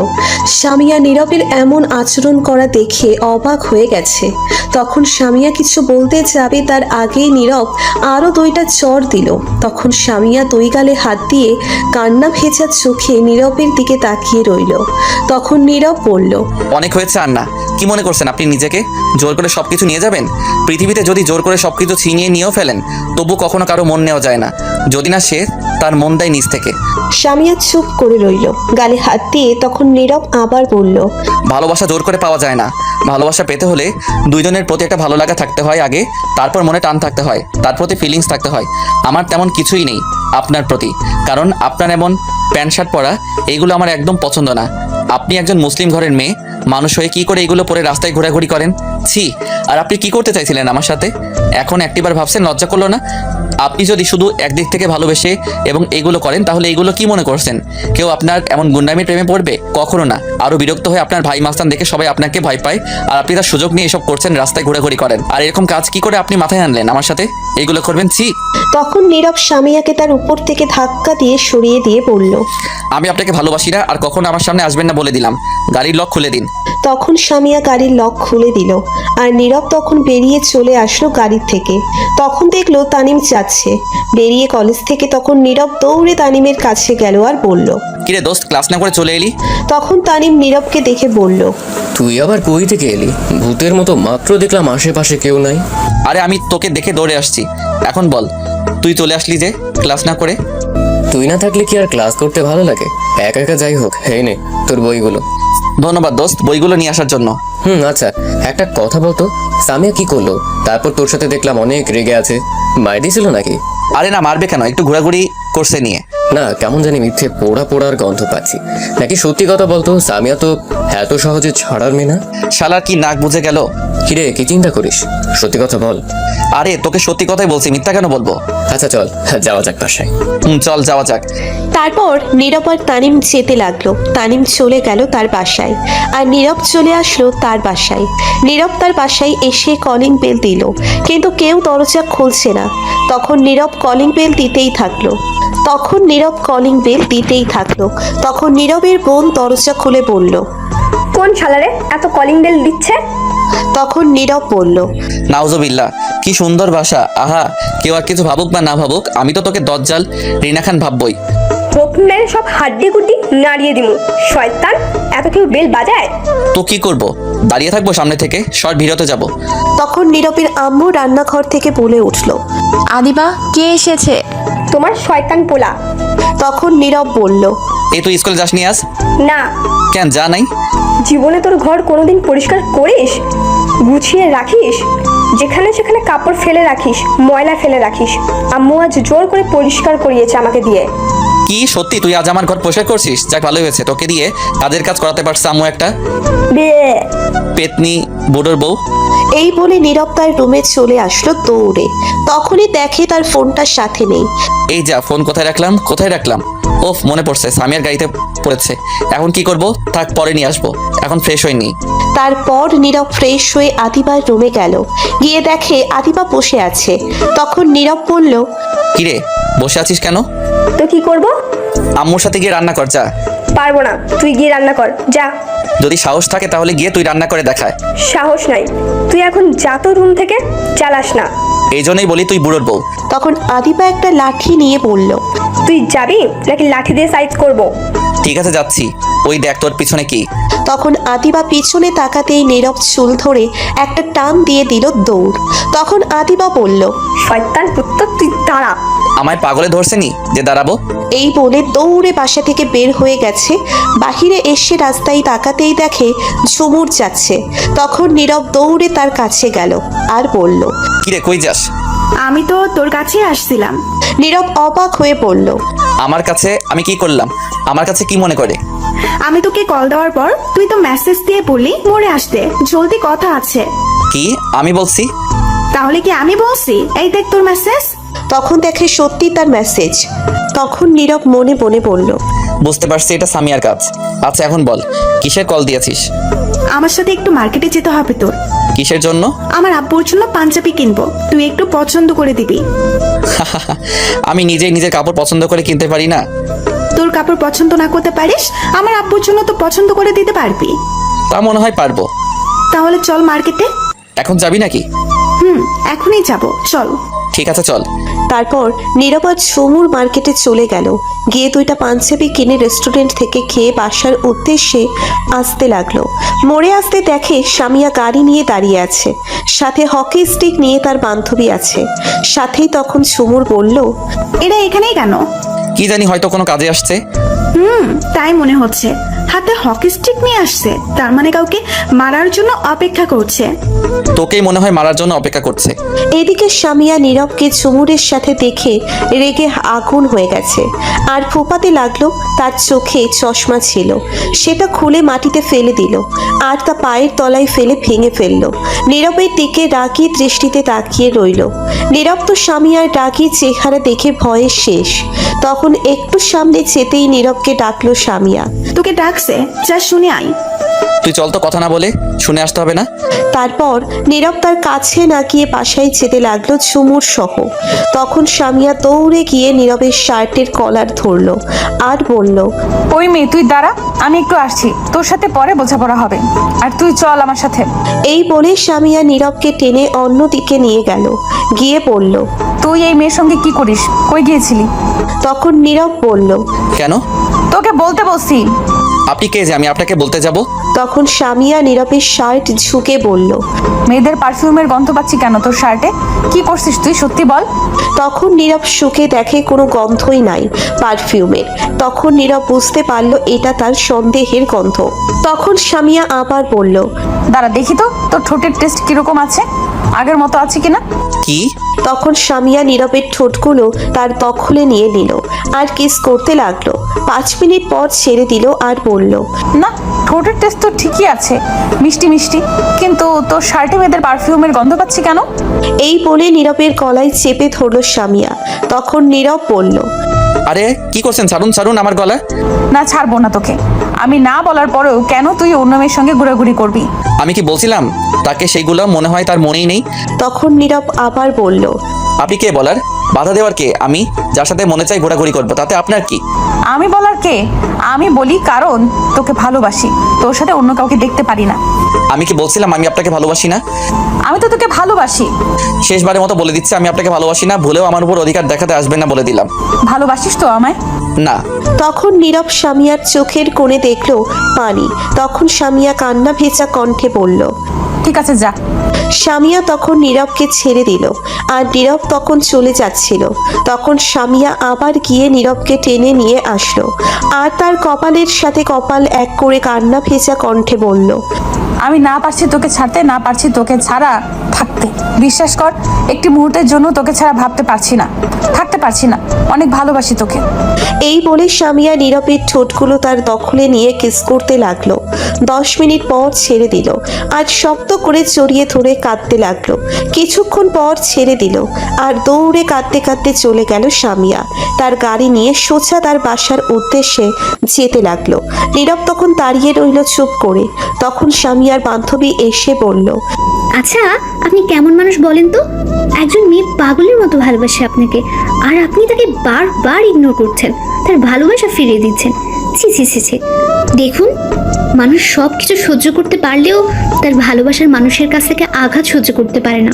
স্বামীয়া নীরবের এমন আচরণ করা দেখে অবাক হয়ে গেছে। তখন স্বামীয়া কিছু বলতে যাবে তার আগেই নীরব আরও 2টা চর দিল। তখন স্বামীয়া 2 গালে হাত দিয়ে কান্না ভেজা চোখে নীরবের দিকে তাকিয়ে রইল। তখন নীরব বলল, অনেক হয়েছে আন্না, কি মনে করছেন আপনি নিজেকে? জোর করে সবকিছু নিয়ে যাবেন? পৃথিবীতে যদি জোর করে সবকিছু ছিনিয়ে নিয়েও ফেলেন তবু কখনো কারো মন নেওয়া যায় না, যদি না সে তার মন দেয় নিজ থেকে। স্বামীয়া চুপ করে রইল, গালে হাত দিয়ে। তখন নীরব আবার বলল, ভালোবাসা জোর করে পাওয়া যায় না। ভালোবাসা পেতে হলে দুইজনের প্রতি একটা ভালো লাগা থাকতে হয় আগে, তারপর মনে টান থাকতে হয়, তার প্রতি ফিলিংস থাকতে হয়। আমার তেমন কিছুই নেই আপনার প্রতি, কারণ আপনার এমন প্যান্ট শার্ট পরা এইগুলো আমার একদম পছন্দ না। আপনি একজন মুসলিম ঘরের মেয়ে মানুষ হয়ে কি করে এগুলো পরে রাস্তায় ঘোরাঘুরি করেন? ছি! আর আপনি কি করতে চাইছিলেন আমার সাথে? এখন একটিবার ভাবছেন লজ্জা করলো না? আপনি যদি শুধু একদিক থেকে ভালোবেসে এবং এগুলো করেন তাহলে এগুলো কি মনে করছেন কেউ আপনার এমন গুন্ডামি প্রেমে পড়বে? কখনো না। আরো বিরক্ত হয়ে আপনার ভাই মাস্তান দেখে সবাই আপনাকে ভয় পায়, আর আপনি তার সুযোগ নিয়ে এসব করছেন, রাস্তায় ঘোরাঘুরি করেন। আর এরকম কাজ কি করে আপনি মাথায় আনলেন আমার সাথে এগুলো করবেন? ছি! তখন নীরব স্বামীয়াকে তার উপর থেকে ধাক্কা দিয়ে সরিয়ে দিয়ে বলল, আমি আপনাকে ভালোবাসি না, আর কখনো আমার সামনে আসবেন না বলে দিলাম। গাড়ির লক খুলে দিন। তখন স্বামীয়া গাড়ির লক খুলে দিল আর নীরব তখন বেরিয়ে চলে আসলো গাড়ির থেকে। তখন দেখলো তানিম যাচ্ছে বেরিয়ে কলেজ থেকে। তখন নীরব দৌড়ে তানিমের কাছে গেল আর বলল, কিরে দোস্ত, ক্লাস না করে চলে এলি? তখন তানিম নীরবকে দেখে বলল, তুই আবার কই থেকে এলি? ভূতের মতো মাত্র দেখলাম আশেপাশে কেউ নাই। আরে আমি তোকে দেখে দৌড়ে আসছি। এখন বল, তুই চলে আসলি যে ক্লাস না করে? তুই না থাকলে কি আর ক্লাস করতে ভালো লাগে? একা একা যাই হোক, এই নে তোর বইগুলো। ধন্যবাদ দোস্ত, বইগুলো নিয়ে আসার জন্য। আচ্ছা, একটা কথা বলতো, সামিয়া কি করলো? তারপর তোর সাথে দেখলাম অনেক রেগে আছে, মার দিয়েছিল নাকি? আরে না, মারবে কেন, একটু ঘোরাঘুরি করছে নিয়ে। না, কেমন জানি মিথ্যে পোড়ার গন্ধ পাচ্ছি। নাকি সত্যি কথা বলতো, সামিয়া তো এত সহজে ছাড়ার মেয়ে না। শালার কি নাক বুঝে গেল? কিরে, কি চিন্তা করিস? সত্যি কথা বল। আরে তোকে সত্যি কথাই বলছি, মিথ্যা কেন বলবো? আচ্ছা চল যাওয়া যাক বাসায়। চল যাওয়া যাক। তারপর নীরব আর তানিম যেতে লাগলো। তানিম চলে গেল তার বাসায়, আর নীরব চলে আসলো তার বাসায়। নীরব তার বাসায় এসে কলিং বেল দিল, কিন্তু কেউ দরজা খুলছে না। তখন নীরব কলিং বেল দিতেই থাকলো। তখন নীরবের বোন দরজা খুলে বলল, কোন শালারে এত কলিং বেল দিচ্ছে? তখন নীরব বলল, নাউজুবিল্লাহ, কি সুন্দর ভাষা। আহা, কেউ আর কিছু ভাবুক বা না ভাবুক, আমি তো তোকে দজ্জাল রিনা খান ভাববই। হোপ মেরে সব হাড্ডি গুটি নাড়িয়ে দিমু। শয়তান, এত কেউ বেল বাজায়? তো কি করব, দাঁড়িয়ে থাকবো সামনে থেকে? শর্ট ভিডিওতে যাব। তখন নীরবের আম্মু রান্নাঘর থেকে বলে উঠল, আদিবা, কে এসেছে? তোমার শয়তান পোলা। তখন নীরব বলল, তুই স্কুলে যাসনি আজ? না। কেন যা নাই? জীবনে তোর ঘর কোনোদিন পরিষ্কার করিস? গুছিয়ে রাখিস? যেখানে সেখানে কাপড় ফেলে রাখিস, ময়লা ফেলে রাখিস। আম্মু আজ জোর করে পরিষ্কার করিয়েছে আমাকে দিয়ে। কি সত্যি তুই আজ আমার ঘর পরিষ্কার করছিস? যাক, ভালোই হয়েছে, তোকে দিয়ে কাজের কাজ করাতে পারছে আম্মু একটা পেতনি বুড়োর বউ। এই বলে নীরব তার রুমে চলে আসলো দৌড়ে। তখনই দেখে তার ফোনটার সাথে নেই। এই যা, ফোন কোথায় রাখলাম? ওফ, মনে পড়ছে, সামিয়ার গাড়িতে পড়েছে। এখন কি করব? থাক, পরে নিয়ে আসবো, এখন ফ্রেশ হয়নি। তারপর নীরব ফ্রেশ হয়ে আদিবার রুমে গেল। গিয়ে দেখে আদিবা বসে আছে। তখন নীরব বলল, কিরে, বসে আছিস কেন? তো কি করব? আম্মুর সাথে গিয়ে রান্না কর, যা। পারবো না, তুই গিয়ে রান্না কর, যা। যদি সাহস থাকে তাহলে গিয়ে তুই রান্না করে দেখায়। সাহস নাই, তুই এখন যা তো রুম থেকে, চালাস না। এই জন্যই বলি তুই বুড়োর বউ। তখন আদিবা একটা লাঠি নিয়ে বলল, তুই যাবি নাকি লাঠি দিয়ে সাইজ করব? ঠিক আছে, যাচ্ছি। ওই দেখ তোর পিছনে কি। তখন আদিবা পিছনে তাকাতেই নীরব চুল ধরে একটা টান দিয়ে দিল দৌড়। তখন আদিবা বলল, শয়তান পুত্র, তুই দাঁড়া। আমায় পাগলে ধরছেনি যে দাঁড়াবো? এই বলে দৌড়ে বাসা থেকে বের হয়ে গেছে। বাহিরে এসে রাস্তায় তাকাতেই দেখে ঝুমুর যাচ্ছে। তখন নীরব দৌড়ে তার কাছে গেল আর বলল, কিরে, কই যাস? আমি তো তোর কাছে আসছিলাম। নীরব অবাক হয়ে বলল, আমার কাছে আমি কি করলাম? আমার কাছে কি মনে করে? আমি তোকে কল দেওয়ার পর তুই তো মেসেজ দিয়ে বললি মোড়ে আসতে, জলদি কথা আছে। কি আমি বলছি? তাহলে কি আমি বলছি? এই দেখ তোর মেসেজ। তখন দেখে সত্যি তার মেসেজ। তখন নীরব মনে মনে বলল, বুঝতে পারছি এটা সামিয়ার কাজ। আচ্ছা এখন বল, কিসের কল দিয়েছিস? আমার সাথে একটু মার্কেটে যেতে হবে তোর। কিসের জন্য? আমার আব্বুর জন্য পাঞ্জাবি কিনবো, তুই একটু পছন্দ করে দিবি। আমি নিজেই নিজের কাপড় পছন্দ করে কিনতে পারি না? তোর কাপড় পছন্দ না করতে পারিস, আমার আব্বুর জন্য তো পছন্দ করে দিতে পারবি। তা মনে হয় পারবো। তাহলে চল মার্কেটে। এখন যাবি নাকি? এখনই যাব, চল। ঠিক আছে, চল। তারপর নীরব আর ঝুমুর মার্কেটে চলে গেল। গিয়ে দুইটা পাঞ্জাবি কিনে রেস্টুরেন্ট থেকে খেয়ে বাসার উদ্দেশ্যে আসতে লাগলো। মোড়ে আসতে দেখে সামিয়া গাড়ি নিয়ে দাঁড়িয়ে আছে, সাথে হকি স্টিক নিয়ে তার বান্ধবী আছে। সাথেই তখন ঝুমুর বলল, এরা এখানেই কেন? কি জানি, হয়তো কোনো কাজে আসছে। তাই মনে হচ্ছে। হাতে হকি স্টিক নিয়ে আসছে, তার মানে কাউকে মারার জন্য অপেক্ষা করছে। তোকেই মনে হয় মারার জন্য অপেক্ষা করছে। এদিকে সামিয়া নীরবকে ঝুমুরের সাথে দেখে রেগে আগুন হয়ে গেছে আর ফোপাতে লাগলো। তার চোখে চশমা ছিল, সেটা খুলে মাটিতে ফেলে দিল আর তা পায়ের তলায় ফেলে ভেঙে ফেললো। নীরবের দিকে রাগী দৃষ্টিতে তাকিয়ে রইল। নীরব তো সামিয়ার রাগী চেহারা দেখে ভয়ে শেষ। তখন একটু সামনে যেতেই নীরবকে ডাকলো সামিয়া। তোকে ডাকছে, যা শুনে আয়। তুই চল তো, কথা না বলে শুনে আসতে হবে না? তারপর নীরব তার কাছে না গিয়ে বাসায় যেতে লাগলো ঝুমুর সহ। তখন সামিয়া দৌড়ে গিয়ে নীরবের শার্টের কলার ধরলো আর বলল, ওই মেয়ে, তুই দাঁড়া, আমি একটু আসছি, তোর সাথে পরে বোঝাপড়া হবে, আর তুই চল আমার সাথে। এই বলে সামিয়া নীরবকে টেনে অন্যদিকে নিয়ে গেল। গিয়ে বলল, তুই এই মেয়ের সঙ্গে কি করিস? কই গিয়েছিলি? তখন নীরব বলল, কেন? তোকে বলতে বলছি। আপনি কে যে আমি আপনাকে বলতে যাব? তখন সামিয়া নীরবের শার্ট ঝুঁকে বলল। মেয়েদের পারফিউমের গন্ধ পাচ্ছি কেন তোর শার্টে? কি করছিস তুই, সত্যি বল। তখন নীরব শুকে দেখে কোনো গন্ধই নাই পারফিউমের। তখন নীরব বুঝতে পারলো এটা তার সন্দেহের গন্ধ। তখন সামিয়া আবার বলল, দাঁড়া দেখি তো তোর ঠোঁটের টেস্ট কিরকম আছে, আগের মতো আছে কিনা। কি? তখন সামিয়া নীরবের ঠোঁটগুলো তার দখলে নিয়ে নিল আর কিস করতে লাগলো। 5 মিনিট পর ছেড়ে দিল আর বলল, না, ঠোঁটের টেস্ট তো ঠিকই আছে, মিষ্টি মিষ্টি, কিন্তু তোর শার্টে মেয়েদের পারফিউমের গন্ধ পাচ্ছি কেন? এই বলে নীরবের গলায় চেপে ধরল সামিয়া। তখন নীরব বলল, আরে কি করছেন? ছাড়ুন ছাড়ুন আমার গলা। না, ছাড়বো না তোকে। আমি না বলার পরেও কেন তুই অন্য মেয়ের সঙ্গে ঘোরাঘুরি করবি? আমি কি বলছিলাম তাকে সেইগুলো মনে হয় তার মনেই নেই। তখন নীরব আবার বলল, আপনি কে বলার? বাধা দেওয়ার কে? আমি যার সাথে মনে চাই ঘোরাঘুরি করবো, তাতে আপনার কি? আমি বলার কে? আমি বলি কারণ তোকে ভালোবাসি, তোর সাথে অন্য কাউকে দেখতে পারি না। আমি কি বলছিলাম আমি আপনাকে ভালোবাসি না? আমি তো তোকে ভালোবাসি। শেষবারের মতো বলে দিচ্ছি, আমি আপনাকে ভালোবাসি না। ভুলেও আমার উপর অধিকার দেখাতে আসবেন না, বলে দিলাম। ভালোবাসিস তো আমায়? না। তখন নীরব সামিয়ার চোখের কোণে দেখলো পানি। তখন সামিয়া কান্না ভেজা কণ্ঠে বলল, ঠিক আছে যা। সামিয়া তখন নীরবকে ছেড়ে দিল আর নীরব তখন চলে যাচ্ছিল। তখন সামিয়া আবার গিয়ে নীরবকে টেনে নিয়ে আসলো আর তার কপালের সাথে কপাল এক করে কান্না ভেজা কণ্ঠে বলল, আমি না পারছি তোকে ছাড়তে, না পারছি তোকে ছাড়া থাকতে। বিশ্বাস কর, একটি মুহূর্তের জন্য তোকে ছাড়া ভাবতে পারছি না, থাকতে পারছি না। অনেক ভালোবাসি তোকে। এই বলে সামিয়া নীরবের ঠোঁটগুলো তার দখলে নিয়ে কিস করতে লাগলো। 10 মিনিট পর ছেড়ে দিল আর শক্ত করে জড়িয়ে ধরে কাঁদতে লাগলো। কিছুক্ষণ পর ছেড়ে দিল আর দৌড়ে কাঁদতে কাঁদতে চলে গেল সামিয়া। তার গাড়ি নিয়ে সোজা তার বাসার উদ্দেশ্যে যেতে লাগলো। নীরব তখন দাঁড়িয়ে রইল চুপ করে। তখন সামিয়ার বান্ধবী এসে বলল, আচ্ছা, আপনি কেমন মানুষ বলেন তো? একজন মেয়ে পাগলের মতো ভালোবাসে আপনাকে, আর আপনি তাকে বারবার ইগনোর করছেন, তার ভালোবাসা ফিরিয়ে দিচ্ছেন। ছি ছি ছি ছি। দেখুন, মানুষ সব কিছু সহ্য করতে পারলেও তার ভালোবাসার মানুষের কাছ থেকে আঘাত সহ্য করতে পারে না।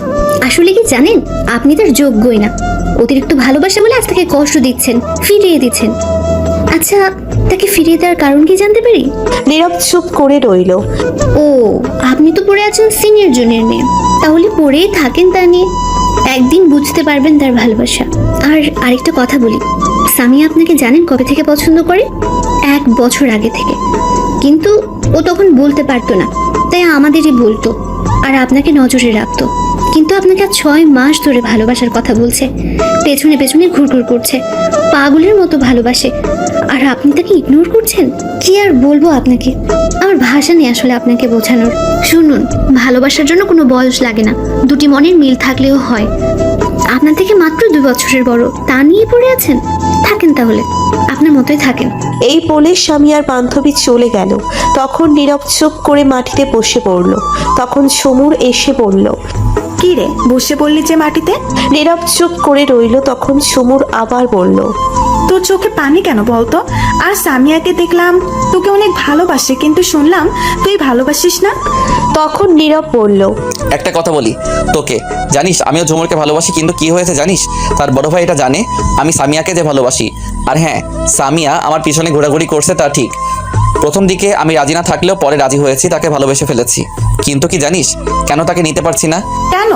আসলে কি জানেন, আপনি তার যোগ্যই না। অতিরিক্ত ভালোবাসা বলে আজ তাকে কষ্ট দিচ্ছেন, ফিরিয়ে দিচ্ছেন। আচ্ছা, তাকে ফিরিয়ে দেওয়ার কারণ কি জানতে পারি? নীরব চুপ করে রইল। ও, আপনি তো পড়ে আছেন সিনিয়র জুনিয়র মেয়ে, তাহলে পড়েই থাকেন তা নিয়ে। একদিন বুঝতে পারবেন তার ভালোবাসা। আর আরেকটা কথা বলি, সামিয়া আপনাকে জানেন কবে থেকে পছন্দ করে? 1 বছর আগে থেকে। কিন্তু ও তখন বলতে পারতো না, তাই আমাদেরই বলতো আর আপনাকে নজরে রাখতো। কিন্তু আপনাকে আজ 6 মাস ধরে ভালোবাসার কথা বলছে, পেছনে পেছনে ঘুরঘুর করছে, পাগলের মতো ভালোবাসে, আর আপনি তাকে ইগনোর করছেন। কি আর বলবো আপনাকে, আমার ভাষা নেই আসলে আপনাকে বোঝানোর। শুনুন, ভালোবাসার জন্য কোনো বয়স লাগে না, দুটি মনের মিল থাকলেও হয়। আপনার থেকে মাত্র 2 বছরের বড়, তা নিয়ে পড়ে আছেন? থাকেন তাহলে, আপনার মতোই থাকেন। এই বলে সামিয়ার বান্ধবী চলে গেল। তখন নীরব চুপ করে মাটিতে বসে পড়ল। তখন সমুর এসে বলল, কি রে, বসে পড়লি যে মাটিতে? নীরব চুপ করে রইল। তখন সমুর আবার বলল, তোর চোখে পানি কেন বলতো? আর সামিয়াকে দেখলাম তোকে অনেক ভালোবাসে, কিন্তু শুনলাম তুই ভালোবাসিস না। তখন নীরব বলল, একটা কথা বলি তোকে, জানিস আমিও ঝুমুরকে ভালোবাসি, কিন্তু কি হয়েছে জানিস? তার বড় ভাই এটা জানে আমি সামিয়াকে যে ভালোবাসি। আর হ্যাঁ, সামিয়া আমার পিছনে ঘোরাঘুরি করছে তা ঠিক। প্রথম দিকে আমি রাজি না থাকলেও পরে রাজি হয়েছি, তাকে ভালোবেসে ফেলেছি। কিন্তু কি জানিস কেন তাকে নিতে পারছি না? কেন?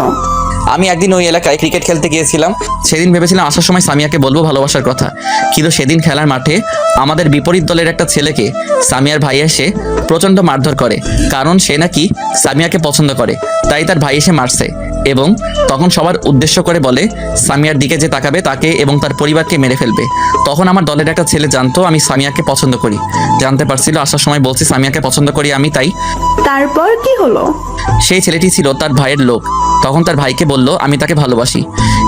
আমি একদিন ওই এলাকায় ক্রিকেট খেলতে গিয়েছিলাম। সেদিন ভেবেছিলাম আসার সময় সামিয়াকে বলবো ভালোবাসার কথা, কিন্তু সেদিন খেলার মাঠে আমাদের বিপরীত দলের একটা ছেলেকে সামিয়ার ভাই এসে প্রচণ্ড মারধর করে, কারণ সে নাকি সামিয়াকে পছন্দ করে, তাই তার ভাই এসে মারছে এবং তখন সবার উদ্দেশ্য করে বলে সামিয়ার দিকে যে তাকাবে তাকে এবং তার পরিবারকে মেরে ফেলবে। তখন আমার দলের একটা ছেলে জানতো আমি সামিয়াকে পছন্দ করি, জানতে পারছিল আসার সময় বলছি সামিয়াকে পছন্দ করি আমি, তাই। তারপর কি হলো? সেই ছেলেটি ছিল তার ভাইয়ের লোক। তখন তার ভাইকে বলল আমি তাকে ভালোবাসি।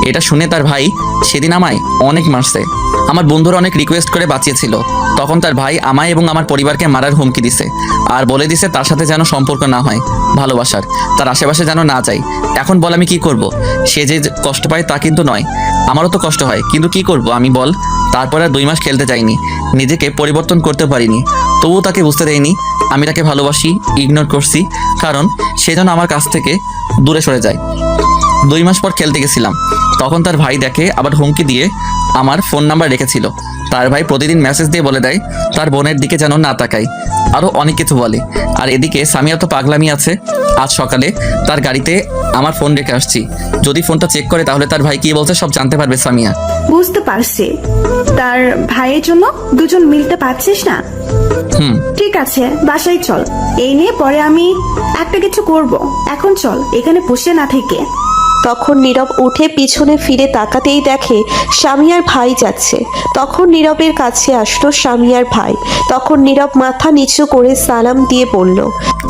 এটা শুনে তার ভাই সেদিন আমায় অনেক মারছে। আমার বন্ধুরা অনেক রিকোয়েস্ট করে বাঁচিয়েছিল। তখন তার ভাই আমায় এবং আমার পরিবারকে মারার হুমকি দিছে আর বলে দিছে তার সাথে যেন সম্পর্ক না হয় ভালোবাসার, তার আশেপাশে যেন না যাই। এখন বল আমি কি করব? সে যে কষ্ট পায় তা কিন্তু নয়, আমারও তো কষ্ট হয়, কিন্তু কি করব আমি বল? তারপর আর 2 মাস খেলতে যাইনি, নিজেকে পরিবর্তন করতে পারিনি, তবুও তাকে বুঝতে দেয়নি আমি তাকে ভালোবাসি, ইগনোর করছি, কারণ সে যেন আমার কাছ থেকে দূরে সরে যায়। 2 মাস পর খেলতে গেছিলাম, তখন তার ভাই দেখে আবার হুমকি দিয়ে আমার ফোন নাম্বার রেখেছিল। তার ভাই প্রতিদিন মেসেজ দিয়ে বলে দেয় তার বোনের দিকে যেন না তাকাই, আরও অনেক কিছু বলে। আর এদিকে সামিয়া তো পাগলামি আছে। আজ সকালে তার গাড়িতে আমার ফোন রেখে আসছি, যদি ফোনটা চেক করে তাহলে তার ভাই কি বলছে সব জানতে পারবে সামিয়া। বুঝতে পারছি, তার ভাইয়ের জন্য দুজন মিলতে পারছিস না। ঠিক আছে, বাসায় চল, এই নিয়ে পরে আমি একটা কিছু করব। এখন চল, এখানে বসে না থেকে। তখন নীরব উঠে পিছনে ফিরে তাকাতেই দেখে সামিয়ার ভাই যাচ্ছে। তখন নীরবের কাছে আসলো সামিয়ার ভাই। তখন নীরব মাথা নিচু করে সালাম দিয়ে বলল,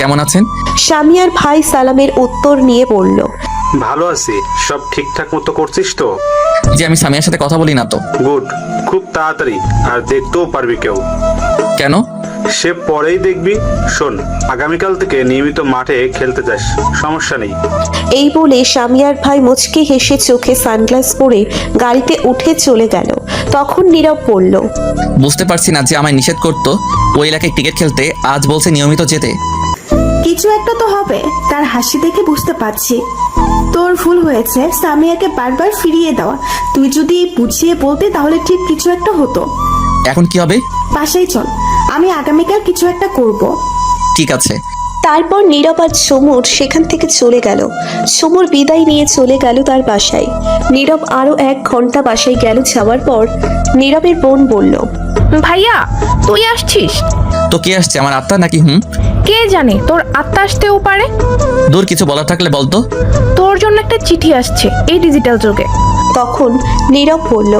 কেমন আছেন? সামিয়ার ভাই সালামের উত্তর নিয়ে বলল, ভালো আছি। সব ঠিকঠাক মতো করছিস তো? যে আমি সামিয়ার সাথে কথা বলি না তো। গুড, খুব তাড়াতাড়ি, আর দেখতেও পারবি কেউ। কেন? সে পরেই দেখবি। শোন, আগামীকাল থেকে নিয়মিত মাঠে খেলতে যাস, সমস্যা নেই। এই বলে সামিয়ার ভাই মুচকি হেসে চোখে সানগ্লাস পরে গাড়িতে উঠে চলে গেল। তখন নীরব বলল, বুঝতে পারছি না যে আমায় নিষেধ করতো ওই এলাকায় ক্রিকেট খেলতে, আজ বলছে নিয়মিত যেতে। কিছু একটা তো হবে, তার হাসি দেখে বুঝতে পারছি। তোর ভুল হয়েছে সামিয়াকে বারবার ফিরিয়ে দেওয়া। তুই যদি বুঝিয়ে বলতে তাহলে ঠিক কিছু একটা হতো। এখন কি হবে? বাসায় চল, আমি আগামীকাল কিছু একটা করব। ঠিক আছে। তারপর নীরব আর সমর সেখান থেকে চলে গেল। সমর বিদায় নিয়ে চলে গেল তার বাসায়। নীরব আরো 1 ঘন্টা বাসায় গেল। যাওয়ার পর নীরবের বোন বলল, ভাইয়া তুই আসছিস? তো কে আসছে, আমার আত্মা নাকি? কে জানে, তোর আত্মা আসতেও পারে। দূর, কিছু বলার থাকলে বলতো। তোর জন্য একটা চিঠি আসছে এই ডিজিটাল যুগে। তখন নীরব বলল,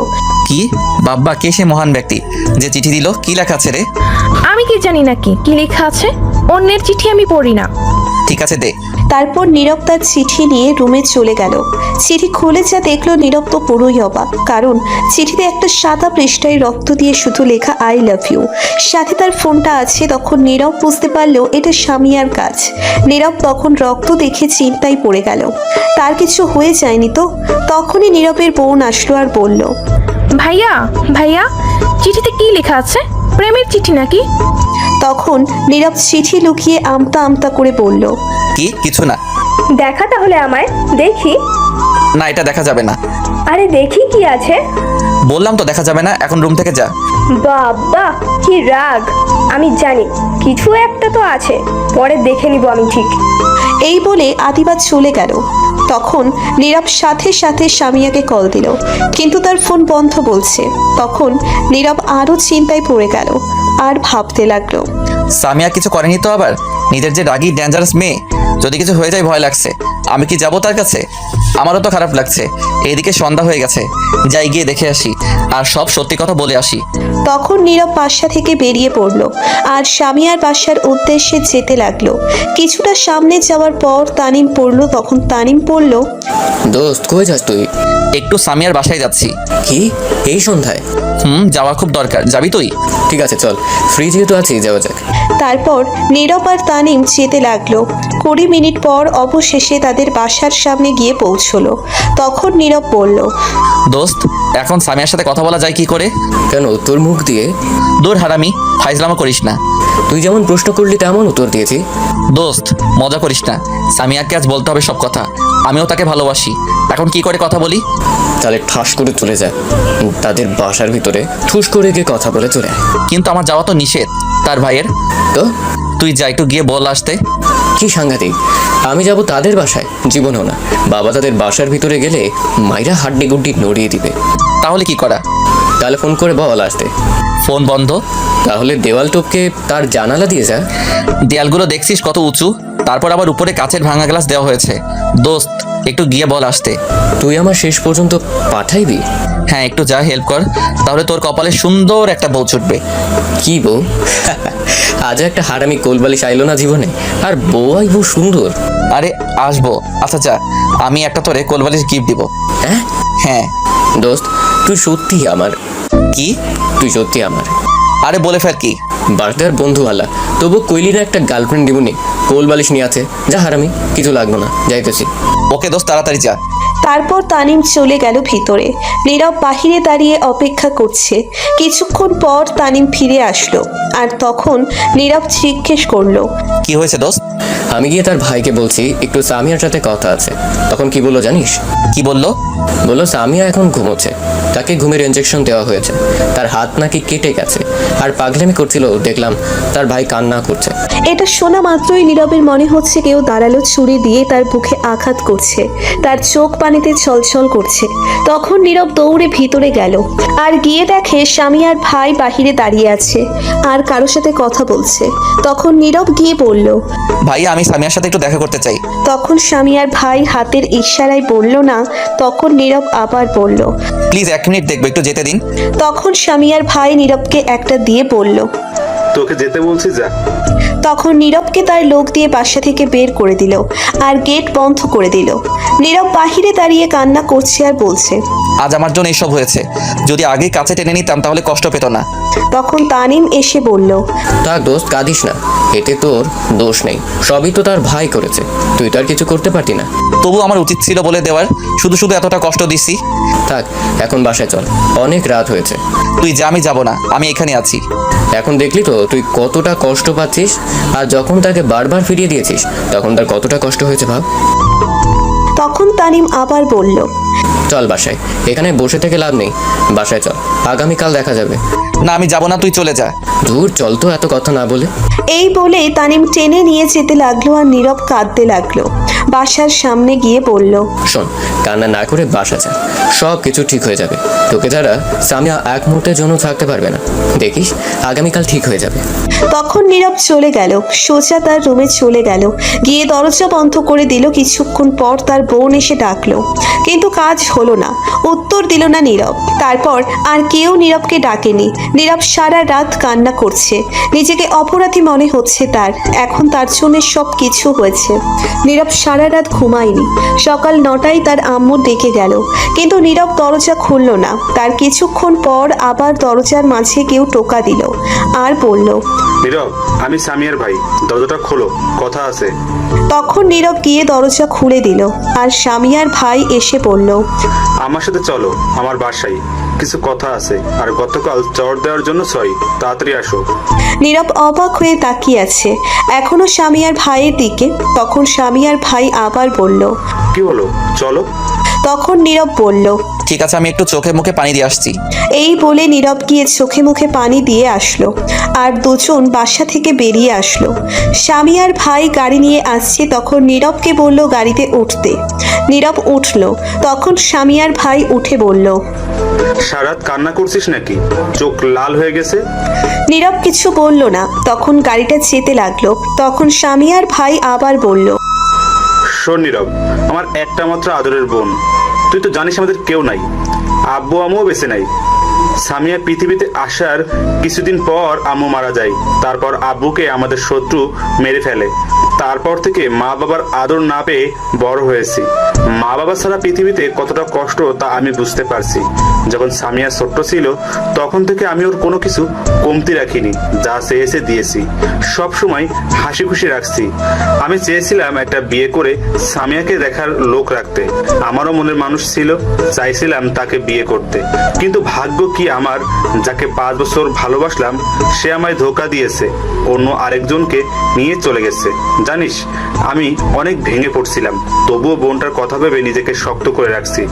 কি? বাব্বা, কে সে মহান ব্যক্তি যে চিঠি দিল? কি লেখা আছে রে? আমি কি জানি নাকি কি লেখা আছে? অন্যের চিঠি আমি পড়ি না। ঠিক আছে, দে। তারপর নীরব তার চিঠি নিয়ে রুমে চলে গেল। চিঠি খুলে যা দেখলো, নীরব তো পুরোই অবাক, কারণ চিঠিতে একটা সাদা পৃষ্ঠায় রক্ত দিয়ে শুধু লেখা আই লাভ ইউ। সাথে তার ফোনটা আছে। তখন নীরব বুঝতে পারলো এটা সামিয়ার কাজ। নীরব তখন রক্ত দেখে চিন্তায় পড়ে গেল, তার কিছু হয়ে যায়নি তো। তখনই নীরবের বোন আসলো আর বলল, ভাইয়া ভাইয়া চিঠিতে কি লেখা আছে? প্রেমের চিঠি নাকি? তখন নীরব চিঠি লুকিয়ে আমতা আমতা করে বলল, কি? কিছু না। দেখা তাহলে আমায়, দেখি। না, এটা দেখা যাবে না। আরে দেখি কি আছে। বললাম তো দেখা যাবে না, এখন রুম থেকে যা। বাবা কি রাগ! আমি জানি কিছু একটা তো আছে, পরে দেখে নিব আমি ঠিক। এই বলে আদিবাদ চলে গেল। তখন নীরব সাথে সাথে সামিয়াকে কল দিল, কিন্তু তার ফোন বন্ধ বলছে। তখন নীরব আরো চিন্তায় পড়ে গেল আর ভাবতে লাগলো, সামিয়া কিছু করেনি তো আবার? নিজের যে রাগী ডেঞ্জারাস মেয়ে, যদি কিছু হয়ে যায় ভয় লাগছে। আমি কি যাব তার কাছে? আমারও তো খারাপ লাগছে। এদিকে সন্ধ্যা হয়ে গেছে, যাই গিয়ে দেখে আসি আর সব সত্যি কথা বলে আসি। তখন নীরব বাসা থেকে বেরিয়ে পড়লো আর সামিয়ার বাসার উদ্দেশ্যে যেতে লাগলো। কিছুটা সামনে যাওয়ার পর তানিম পড়লো। তখন তানিম পড়ল, দোস্ত কই যাস তুই? একটু সামিয়ার বাসায় যাচ্ছি। কি এই সন্ধ্যায়? যাওয়া খুব দরকার, যাবি তুই? ঠিক আছে চল, ফ্রি যেহেতু আছি যাওয়া যাক। তারপর নীরব আর তানিম যেতে লাগলো। 20 মিনিট পর অবশেষে তাদের বাসার সামনে গিয়ে পৌঁছলো। তখন নীরব বলল, দোস্ত, এখন সামিয়ার সাথে কথা বলা যায় কি করে? কেন, তোর মুখ দিয়ে? দূর হারামি, ফাইজলামো করিস না। তুই যেমন প্রশ্ন করলি তেমন উত্তর দিয়েছি। দোস্ত, মজা করিস না। সামিয়াকে আজ বলতে হবে সব কথা। আমিও তাকে ভালোবাসি। এখন কি করে কথা বলি? তাহলে ঠাস করে চলে যায় তাদের বাসার ভিতরে, ঠুস করে গিয়ে কথা বলে চলে আয়। কিন্তু আমার যাওয়া তো নিষেধ তার ভাইয়ের। তো তুই যা, একটু গিয়ে বল আসতে। কি সাংঘাতিক! আমি যাব তাদের বাসায়? জীবনেও না। বাবা তাদের বাসার ভিতরে গেলে মাইরা হাড্ডি গুড্ডি নড়িয়ে দিবে। তাহলে কি করা? তাহলে ফোন করে বল আসতে। ফোন বন্ধ? তাহলে দেওয়াল টপকে তার জানালা দিয়ে যা। দেয়ালগুলো দেখছিস কত উঁচু, তারপর আবার উপরে কাচের ভাঙা গ্লাস দেওয়া হয়েছে। দোস্ত, একটু গিয়ে বল আসতে। তুই আমার শেষ পর্যন্ত পাঠাইবি? হ্যাঁ, একটু যা, হেল্প কর, তাহলে তোর কপালে সুন্দর একটা বউ ছুটবে। কি বউ? আজ একটা হারামি কোলবালিশ আইলো না জীবনে, আর বউ আইবো সুন্দর? আরে আসবো। আচ্ছা যা, আমি একটা তোরে কোলবালিশ গিফট দিব। হ্যাঁ হ্যাঁ। দোস্ত, তুই সত্যি আমার। কি? তুই সত্যি আমার। আরে বলে ফের কি? বার্থডে আর বন্ধু আলা, তবু কইলি না একটা গার্লফ্রেন্ড দিবনি? কোলবালিশ নিয়ে আছে, যা হারামি, কিছু লাগবে না, যাইতেছি। ওকে দোস্ত, তাড়াতাড়ি যা। তারপর তানিম চলে গেল ভিতরে। নীরব বাহিরে দাঁড়িয়ে অপেক্ষা করছে। কিছুক্ষণ পর তানিম ফিরে আসলো আর তখন নীরব জিজ্ঞেস করলো, কি হয়েছে দোস্ত? আমি গিয়ে তার ভাইকে বলছি একটু সামিয়ার সাথে কথা আছে। তখন কি বললো জানিস? কি বললো? বললো সামিয়া এখন ঘুমোচ্ছে, তাকে ঘুমের ইনজেকশন দেওয়া হয়েছে, তার হাত নাকি কেটে গেছে, আর পাগলামি করছিল। দেখলাম তার ভাই কান্না করছে। এটা শোনা মাত্রই নীরবের মনে হচ্ছে কেউ দাঁড়ালো ছুরি দিয়ে তার বুকে আঘাত করছে, তার চোখ পানিতে ছলছল করছে। তখন নীরব দৌড়ে ভিতরে গেল আর গিয়ে দেখে সামিয়ার ভাই বাহিরে দাঁড়িয়ে আছে আর কারোর সাথে কথা বলছে। তখন নীরব গিয়ে বলল, ভাই আমি সামিয়ার সাথে একটু দেখা করতে চাই। তখন সামিয়ার ভাই হাতের ইশারায় বলল না। তখন নীরব আবার বলল, প্লিজ 1 মিনিট দেখবো, একটু যেতে দিন। তখন সামিয়ার ভাই নীরবকে একটা দিয়ে বলল, তোকে যেতে বলছি যা। তখন নীরবকে তার লোক দিয়ে বাসা থেকে বের করে দিল আর গেট বন্ধ করে দিল। নীরব বাহিরে দাঁড়িয়ে কান্না করছে আর বলছে, আজ আমার জন্য এসব হয়েছে, যদি আগে কাছে টেনে নিতাম তাহলে কষ্ট পেত না। তখন তানিম এসে বলল, তার দোস্ত কাঁদিস না, এতে তোর দোষ নেই, সবই তো তার ভাই করেছে, তুই তো আর কিছু করতে পারতি না। তবু আমার উচিত ছিল বলে দেওয়ার, শুধু শুধু এতটা কষ্ট দিছি। থাক, এখন বাসায় চল, অনেক রাত হয়েছে। তুই যা, আমি যাব না, আমি এখানে আছি। এখন দেখলি তো তুই কতটা কষ্ট পাচ্ছিস, আর যখন তাকে বারবার ফিরিয়ে দিয়েছিস তখন তার কতটা কষ্ট হয়েছে ভাব। তখন তানিম আবার বলল, চল বাসায়, এখানে বসে থেকে লাভ নেই, বাসায় চল, আগামীকাল দেখা যাবে। না আমি যাব না, তুই চলে যা। দূর চল তো, এত কথা না বলে। এই বলে তানিম টেনে নিয়ে যেতে লাগলো আর নীরব কাঁদতে লাগলো। বাসার সামনে গিয়ে বলল, শোন, কান্না না করে বাসা যা, সব কিছু ঠিক হয়ে যাবে। তোকে ছাড়া সামিয়া এক মুহূর্তের জন্য থাকতে পারবে না, দেখিস আগামীকাল ঠিক হয়ে যাবে। তখন নীরব চলে গেল, সোজা তার রুমে চলে গেল, গিয়ে দরজা বন্ধ করে দিল। কিছুক্ষণ পর তার বোন এসে ডাকলো, কিন্তু কাজ হলো না, উত্তর দিল না নীরব। তারপর আর কেউ নীরবকে ডাকেনি। নীরব সারা রাত কান্না করছে, নিজেকে অপরাধী মনে হচ্ছে তার। এখন তার জন্য সব কিছু হয়েছে। নীরব সারা রাত ঘুমায়নি। সকাল 9টায় তার আম্মু ডেকে গেল, কিন্তু নীরব দরজা খুলল না। তার কিছুক্ষণ পর আবার দরজার মাঝে কেউ টোকা দিল আর বলল, নীরব, আমি সামিয়ার ভাই, দরজাটা খোলো, কথা আছে। তখন নীরব গিয়ে দরজা খুলে দিল আর সামিয়ার ভাই এসে বলল, আমার সাথে চলো আমার বাসায়, কিছু কথা আছে। আর গতকাল চড় দেওয়ার জন্য সরি, তাড়াতাড়ি আসো। নীরব অবাক হয়ে তাকিয়ে আছে এখনো সামিয়ার ভাইয়ের দিকে। তখন সামিয়ার ভাই আবার বলল, কি হলো, চলো। তখন নীরব বলল, ঠিক আছে, আমি একটু চোখে মুখে পানি দিয়ে আসছি। এই বলে নীরব গিয়ে চোখে মুখে পানি দিয়ে আসলো আর দুজন বাসা থেকে বেরিয়ে আসলো। সামিয়ার ভাই গাড়ি নিয়ে আসছে, তখন নীরবকে বলল গাড়িতে উঠতে। নীরব উঠলো। তখন সামিয়ার ভাই উঠে বলল, সারাত কান্না করছিস নাকি, চোখ লাল হয়ে গেছে? নীরব কিছু বলল না। তখন গাড়িটা যেতে লাগলো। তখন সামিয়ার ভাই আবার বলল, শোন নীরব, আমার একটা মাত্র আদরের বোন, তুই তো জানিস আমাদের কেউ নাই, আব্বু আম্মুও বেঁচে নাই। সামিয়া পৃথিবীতে আসার কিছুদিন পর আম্মু মারা যায়, তারপর আব্বুকে আমাদের শত্রু মেরে ফেলে। তারপর থেকে মা বাবার আদর না পেয়ে বড় হয়েছি। মা বাবা ছাড়া পৃথিবীতে কতটা কষ্ট তা আমি বুঝতে পারছি। যখন সামিয়া ছোট্ট ছিল তখন থেকে আমি ওর কোনো কিছু কমতি রাখিনি, যা চেয়েছে দিয়েছি, সব সময় হাসি খুশি রাখছি। আমি চেয়েছিলাম একটা বিয়ে করে সামিয়াকে দেখার লোক রাখতে। আমারও মনের মানুষ ছিল, চাইছিলাম তাকে বিয়ে করতে, কিন্তু ভাগ্য কি আমার, যাকে 5 বছর ভালোবাসলাম সে আমায় ধোকা দিয়েছে, অন্য আরেকজনকে নিয়ে চলে গেছে। জানিস, আমি অনেক ভেঙে পড়ছিলাম, তবুও বোনটার কথা ভেবে নিজেকে শক্ত করে রাখছি।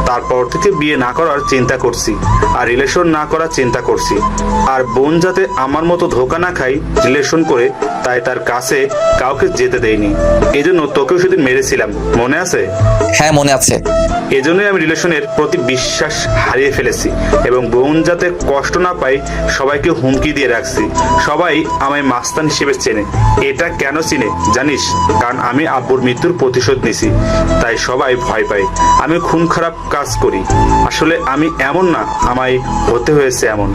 তারপর থেকে বিয়ে না করার চিন্তা করছি আর রিলেশন না করার চিন্তা করছি। আর বোন যাতে আমার মতো ধোকা না খাই রিলেশন করে, তাই তার কাছে কাউকে যেতে দেয়নি। এজন্য তোকেও সেদিন মেরেছিলাম, মনে আছে? হ্যাঁ মনে আছে। এজন্যই আমি রিলেশনের প্রতি বিশ্বাস হারিয়ে ফেলেছি এবং বোন যাতে কষ্ট না পায় সবাইকে হুমকি দিয়ে রাখছি। সবাই আমায় মাস্তান হিসেবে চেনে। এটা কেন চিনে জানিস? কারণ আমি আব্বুর মৃত্যুর প্রতিশোধ নিছি, তাই সবাই ভয় পায় আমি খুন খারাপ কাজ করি। আসলে আমি এমন না, আমায় হতে হয়েছে এমন।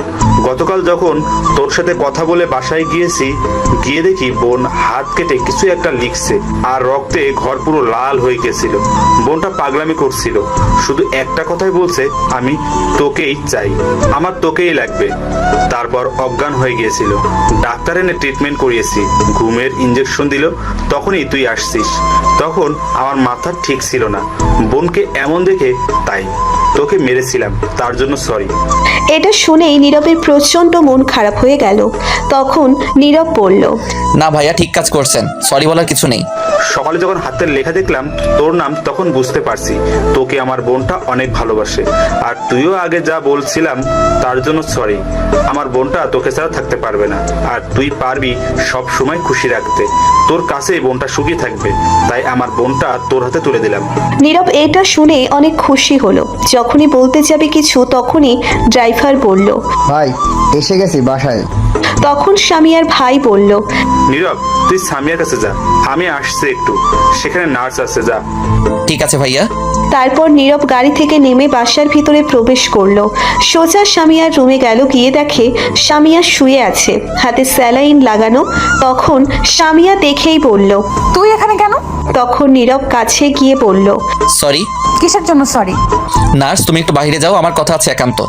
গতকাল যখন তোর সাথে কথা বলে বাসায় গিয়েছি, গিয়ে দেখি বোন হাত কেটে কিছু একটা লিখছে আর রক্তে ঘর পুরো লাল হয়ে গেছিল। বোনটা পাগলামি করছিল, শুধু একটা কথাই বলছে, আমি তোকেই চাই, আমার তোকেই লাগবে। তারপর অজ্ঞান হয়ে গিয়েছিল। ডাক্তার এনে ট্রিটমেন্ট করিয়েছি, ঘুমের ইঞ্জেকশন দিল, তখনই তুই আসছিস। তখন আমার মাথা ঠিক ছিল না, বোনকে এমন দেখে, তাই তোকে মেরেছিলাম, তার জন্য সরি। এটা শুনেই নীরবের প্রচন্ড মন খারাপ হয়ে গেল। তখন নীরব বলল, না ভাইয়া, ঠিক কাজ করছেন, সরি বলার কিছু নেই। সকালে যখন হাতের লেখা দেখলাম তোর নাম, তখন বুঝতে পারছি তোকে আমার বোনটা অনেক ভালোবাসে। আর তুইও আগে যা বলছিলাম তার জন্য সরি। আমার বোনটা তোকে ছাড়া থাকতে পারবে না, আর তুই পারবি সব সময় খুশি রাখতে। তোর কাছে বোনটা সুখী থাকবে, তাই আমার বোনটা তোর হাতে তুলে দিলাম। নীরব এটা শুনে অনেক খুশি হলো। যখনই বলতে যাবে কিছু তখনই ড্রাইভার বলল, ভাই এসে গেছি বাসায়। তখন সামিয়ার ভাই বলল, নীরব তুই সামিয়ার কাছে যা, আমি আসছি একটু, সেখানে নার্স আছে, যা। ঠিক আছে ভাইয়া। তারপর নীরব গাড়ি থেকে নেমে বাসার ভিতরে প্রবেশ করলো। সোজা সামিয়ার রুমে গেল, গিয়ে দেখে সামিয়া শুয়ে আছে, হাতে স্যালাইন লাগানো। তখন সামিয়া দেখেই বলল, তুই এখানে কেন? তখন নীরব কাছে গিয়ে বলল, সরি। কিসের জন্য সরি? নার্স, তুমি একটু বাইরে যাও, আমার কথা আছে একান্ত।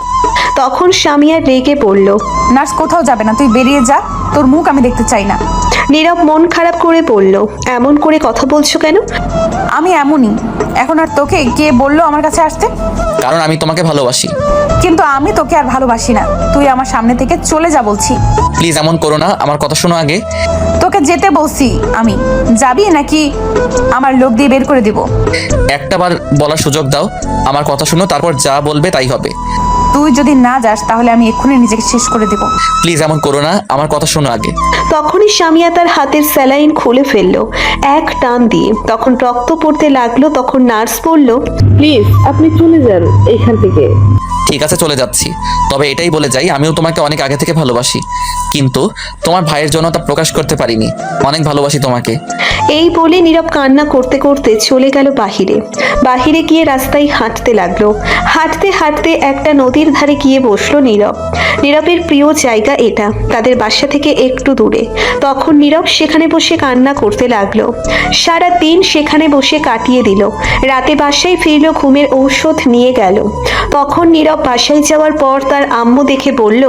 তখন সামিয়া রেগে বলল, নার্স কোথাও যাবে না, তুই বেরিয়ে যা, তোর মুখ আমি দেখতে চাই না। নীরব মন খারাপ করে বলল, এমন করে কথা বলছো কেন? আমি এমনই। এখন আর তোকে কে বললো আমার কাছে আসতে? কারণ আমি তোমাকে ভালোবাসি। কিন্তু আমি তোকে আর ভালোবাসি না, তুই আমার সামনে থেকে চলে যা বলছি। প্লিজ এমন করো না, আমার কথা শোনো আগে। তোকে যেতে বলছি আমি, যাবি নাকি আমার লোক দিয়ে বের করে দিব? একটা বার বলার সুযোগ দাও, আমার কথা শুনো, তারপর যা বলবে তাই হবে। তুই যদি না যাস তাহলে আমি এক্ষুনি নিজেকে শেষ করে দিব। প্লিজ এমন করো না, আমার কথা শোনো আগে। তখনই সামিয়া তার হাতের স্যালাইন খুলে ফেললো এক টান দিয়ে। তখন রক্ত পড়তে লাগলো। তখন নার্স বলল, প্লিজ আপনি চলে যান এখান থেকে। ঠিক আছে, চলে যাচ্ছি। তবে এটাই বলে যাই, আমিও তোমাকে অনেক আগে থেকে ভালোবাসি, কিন্তু তোমার ভাইয়ের জন্য তা প্রকাশ করতে পারিনি। অনেক ভালোবাসি তোমাকে। এই বলে নীরব কান্না করতে করতে চলে গেল বাহিরে। বাহিরে গিয়ে রাস্তায় হাঁটতে লাগলো। হাঁটতে হাঁটতে একটা নদীর ধারে গিয়ে বসলো নীরব। নীরবের প্রিয় জায়গা এটা, তাদের বাসা থেকে একটু দূরে। তখন নীরব সেখানে বসে কান্না করতে লাগলো। সারা দিন সেখানে বসে কাটিয়ে দিল। রাতে বাসায় ফিরল, ঘুমের ঔষধ নিয়ে গেল। তখন নীরব বাসায় যাওয়ার পর তার আম্মু দেখে বলল,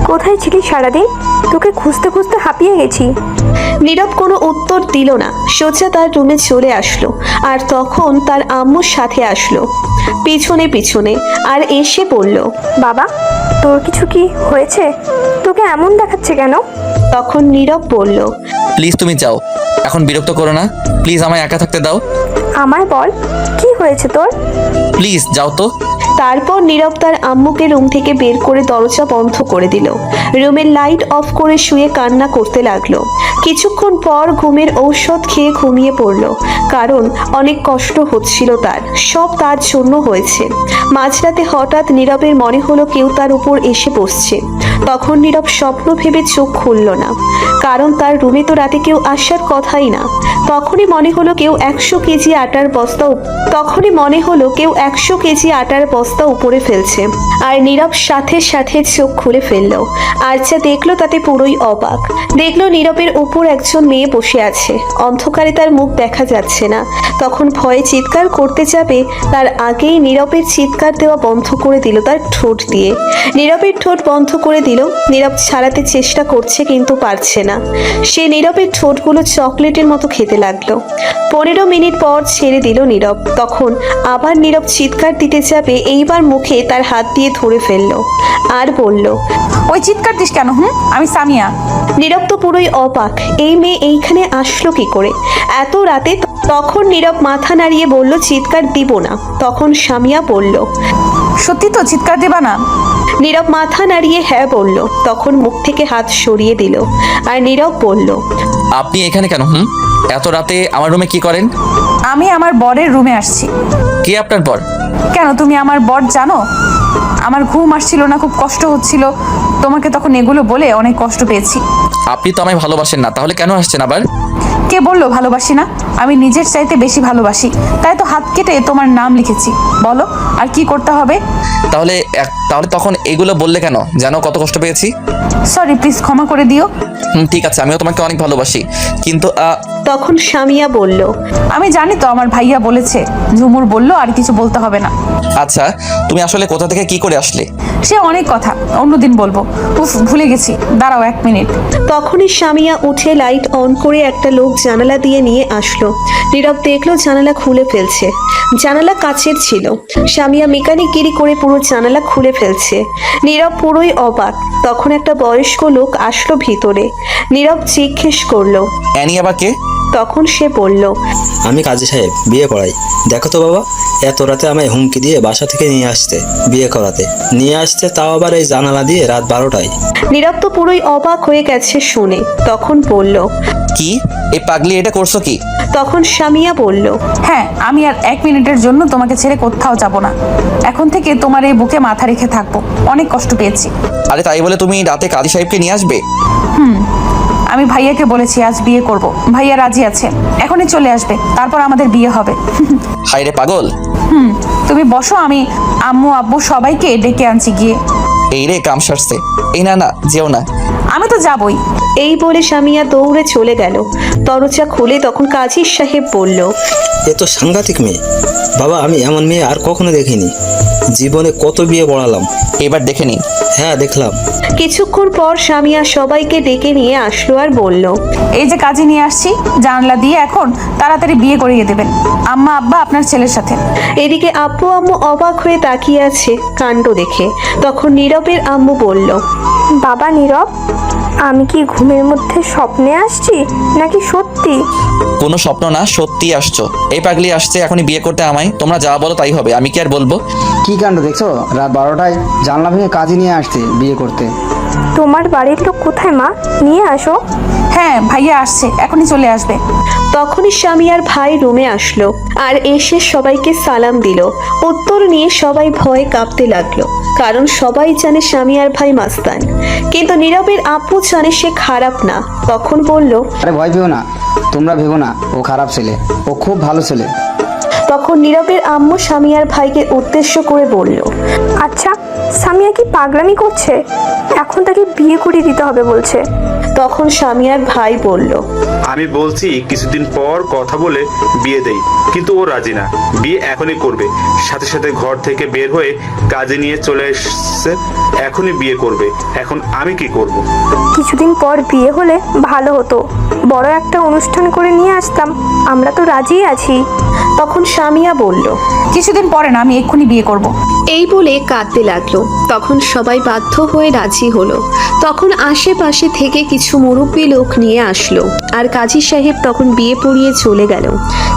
কোথায় ছিলি সারাদিন? তোকে খুঁজতে খুঁজতে হাঁপিয়ে গেছি। নীরব কোনো উত্তর দিল না, সোজা তার রুমে চলে আসলো। আর তখন তার আম্মুর সাথে আসলো পিছনে পিছনে, আর এসে বলল, বাবা, তোর কিছু কি হয়েছে? তোকে এমন দেখাচ্ছে কেন? তখন নীরব বলল, প্লিজ তুমি যাও, এখন বিরক্ত করো না, প্লিজ আমায় একা থাকতে দাও। আমায় বল, কি হয়েছে তোর? প্লিজ যাও তো। তারপর নীরব তার আম্মুকে রুম থেকে বের করে দরজা বন্ধ করে দিল। রুমের লাইট অফ করে শুয়ে কান্না করতে লাগলো। কিছুক্ষণ পর ঘুমের ঔষধ খেয়ে ঘুমিয়ে পড়ল, কারণ অনেক কষ্ট হচ্ছিল তার। সব তার জন্য হয়েছে। মাঝরাতে হঠাৎ নীরবের মনে হলো কেউ তার উপর এসে বসছে। তখন নীরব স্বপ্ন ভেবে চোখ খুলল না, কারণ তার রুমে তো রাতে কেউ আসার কথাই না। তখনই মনে হলো কেউ 100 কেজি আটার বস্তা উপরে ফেলছে। আর নীরব সাথে সাথে চোখ খুলে ফেললো। আর যা দেখলো তাতে পুরোই অবাক। দেখলো নীরবের উপর একজন মেয়ে বসে আছে, অন্ধকারে তার মুখ দেখা যাচ্ছে না। তখন ভয়ে চিৎকার করতে যাবে, তার আগেই নীরবের চিৎকার দেওয়া বন্ধ করে দিল তার ঠোঁট দিয়ে। নীরবের ঠোঁট বন্ধ করে দিল। নীরব ছাড়াতে চেষ্টা করছে কিন্তু পারছে না। সে নীরবের ঠোঁটগুলো চকলেটের মতো খেতে লাগলো। 15 মিনিট পর ছেড়ে দিল নীরব। তখন আবার নীরব চিৎকার দিতে যাবে, এইবার মুখে তার হাত দিয়ে ধরে ফেললো আর বলল, ওই চিৎকার দিস কেন? আমি সামিয়া। নীরব তো পুরোই অবাক, এই মেয়ে এইখানে আসলো কি করে এত রাতে? তখন নীরব মাথা নাড়িয়ে বলল, চিৎকার দিব না। তখন সামিয়া বলল, সত্যি তো চিৎকার দিবা না? নীরব মাথা নাড়িয়ে হ্যাঁ বলল। তখন মুখ থেকে হাত সরিয়ে দিল আর নীরব বলল, আপনি এখানে কেন? এত রাতে আমার রুমে কি করেন? আমি আমার বরের রুমে আসছি। কে আপনার বর? কেন, তুমি আমার বর জানো? আমার ঘুম আসছিল না, খুব কষ্ট হচ্ছিল, তোমাকে তখন এগুলো বলে অনেক কষ্ট পেয়েছি। আপনি তো আমায় ভালোবাসেন না, তাহলে কেন আসছেন আবার? কে বললো ভালোবাসি না? আমি নিজের চাইতে বেশি ভালোবাসি, তাই তো হাত কেটে তোমার নাম লিখেছি। বলো আর কি করতে হবে? তাহলে তখন এগুলো বললে কেন? জানো কত কষ্ট পেয়েছি। সরি, প্লিজ ক্ষমা করে দিও। ঠিক আছে, আমিও তোমাকে অনেক ভালোবাসি, কিন্তু তখন সামিয়া বলল, আমি জানি তো, আমার ভাইয়া বলেছে। ঝুমুর বলল আর কিছু বলতে হবে না। আচ্ছা, তুমি আসলে কোথা থেকে কি করে আসলে? সে অনেক কথা, অন্যদিন বলবো। উফ, ভুলে গেছি, দাঁড়াও 1 মিনিট। তখনই সামিয়া উঠে লাইট অন করে একটা লোক জানালা দিয়ে নিয়ে আসলো। নীরব দেখলো জানালা খুলে ফেলছে। জানালা কাচের ছিল। সামিয়া মেকানিকগিরি করে পুরো জানালা খুলে ফেলছে। নীরব পুরোই অবাক। তখন একটা বয়স্ক লোক আসলো ভিতরে। নীরব জিজ্ঞেস করলো, অ্যানি আবার কে? তখন সে বলল, আমি কাজী সাহেব, বিয়ে করাই। দেখো তো বাবা, এত রাতে আমায় হুমকি দিয়ে বাসা থেকে নিয়ে আসতে, বিয়ে করাতে নিয়ে আসতে, তাও আবার এই জানালা দিয়ে রাত 12টায়। নীরব তো পুরোই অবাক হয়ে গেছে শুনে। তখন বলল, কি এই পাগলি এটা করছো কি? তখন সামিয়া বলল, হ্যাঁ, আমি আর 1 মিনিটের জন্য তোমাকে ছেড়ে কোথাও যাব না। এখন থেকে তোমার এই বুকে মাথা রেখে থাকবো। অনেক কষ্ট পেয়েছি। আরে তাই বলে তুমি রাতে কাজী সাহেবকে নিয়ে আসবে? আমি ভাইয়াকে বলেছি আজ বিয়ে করব। ভাইয়া রাজি আছে, এখনই চলে আসবে, তারপর আমাদের বিয়ে হবে। হায় রে পাগল। তুমি বসো, আমি আম্মু আব্বু সবাইকে ডেকে আনছি গিয়ে। এই রে কাম সারছে। এই না না, যেও না। আমি তো যাবই। এই বলে সামিয়া দৌড়ে চলে গেল। দরজা খুলে তখন কাজী সাহেব বলল, এ তো সাংঘাতিক মেয়ে বাবা, আমি এমন মেয়ে আর কখনো দেখিনি। জীবনে কত বিয়ে পড়ালাম, এবার দেখে নিন। হ্যাঁ দেখলাম। কিছুক্ষণ পর সামিয়া সবাইকে ডেকে নিয়ে আসলো আর বলল, এই যে কাজে নিয়ে আসছি, জানলা দিয়ে এখন তাড়াতাড়ি বিয়ে করিয়ে দেবেন আম্মা আব্বা আপনার ছেলের সাথে। এদিকে আব্বু আম্মু অবাক হয়ে তাকিয়ে আছে কাণ্ড দেখে। তখন নীরবের আম্মু বলল, বাবা নীরব, আমি কি ঘুমের মধ্যে স্বপ্নে আসছি নাকি সত্যি? কোনো স্বপ্ন না, সত্যি আসছো। এই পাগলি আসছে এখনই বিয়ে করতে আমায়। তোমরা যা বলো তাই হবে, আমি কি আর বলবো? কি কাণ্ড দেখছো, রাত 12টায় জানলা ভেঙে কাজে নিয়ে আসছে বিয়ে করতে। তোমার বাড়ির লোক কোথায় মা? নিয়ে আসো। হ্যাঁ, ভাইয়া আসছে, এখনই চলে আসবে। তখনই সামিয়ার ভাই রুমে আসলো আর এসে সবাইকে সালাম দিল। উত্তর নিয়ে সবাই ভয়ে কাঁপতে লাগলো, কারণ সবাই জানে সামিয়ার ভাই মাস্তান। কিন্তু নীরবের আপু জানে সে খারাপ না। তখন বলল, আরে ভয় পেও না, তোমরা ভেবো না ও খারাপ ছেলে, ও খুব ভালো ছেলে। তখন নীরবের আম্মু সামিয়ার ভাইকে উদ্দেশ্য করে বলল, আচ্ছা, সামিয়া কি পাগলামি করছে? এখন তাকে বিয়ে করিয়ে দিতে হবে বলছে। তখন সামিয়ার ভাই বলল, আমি বলছি কিছুদিন পর কথা বলে বিয়ে দেই, কিন্তু ও রাজি না। বিয়ে এখনই করবে। সাথে সাথে ঘর থেকে বের হয়ে কাজে নিয়ে চলে এসছে, এখনই বিয়ে করবে। এখন আমি কি করব? কিছুদিন পর বিয়ে হলে ভালো হতো, বড় একটা অনুষ্ঠান করে নিয়ে আসতাম। আমরা তো রাজি আছি। তখন সামিয়া বলল, কিছুদিন পরে না, আমি এক্ষুনি বিয়ে করব। এই বলে কাঁদতে লাগলো। তখন সবাই বাধ্য হয়ে রাজি হলো। তখন আশেপাশে থেকে কিছু মুরব্বী লোক নিয়ে আসলো আর কাজী সাহেব তখন বিয়ে পড়িয়ে চলে গেল।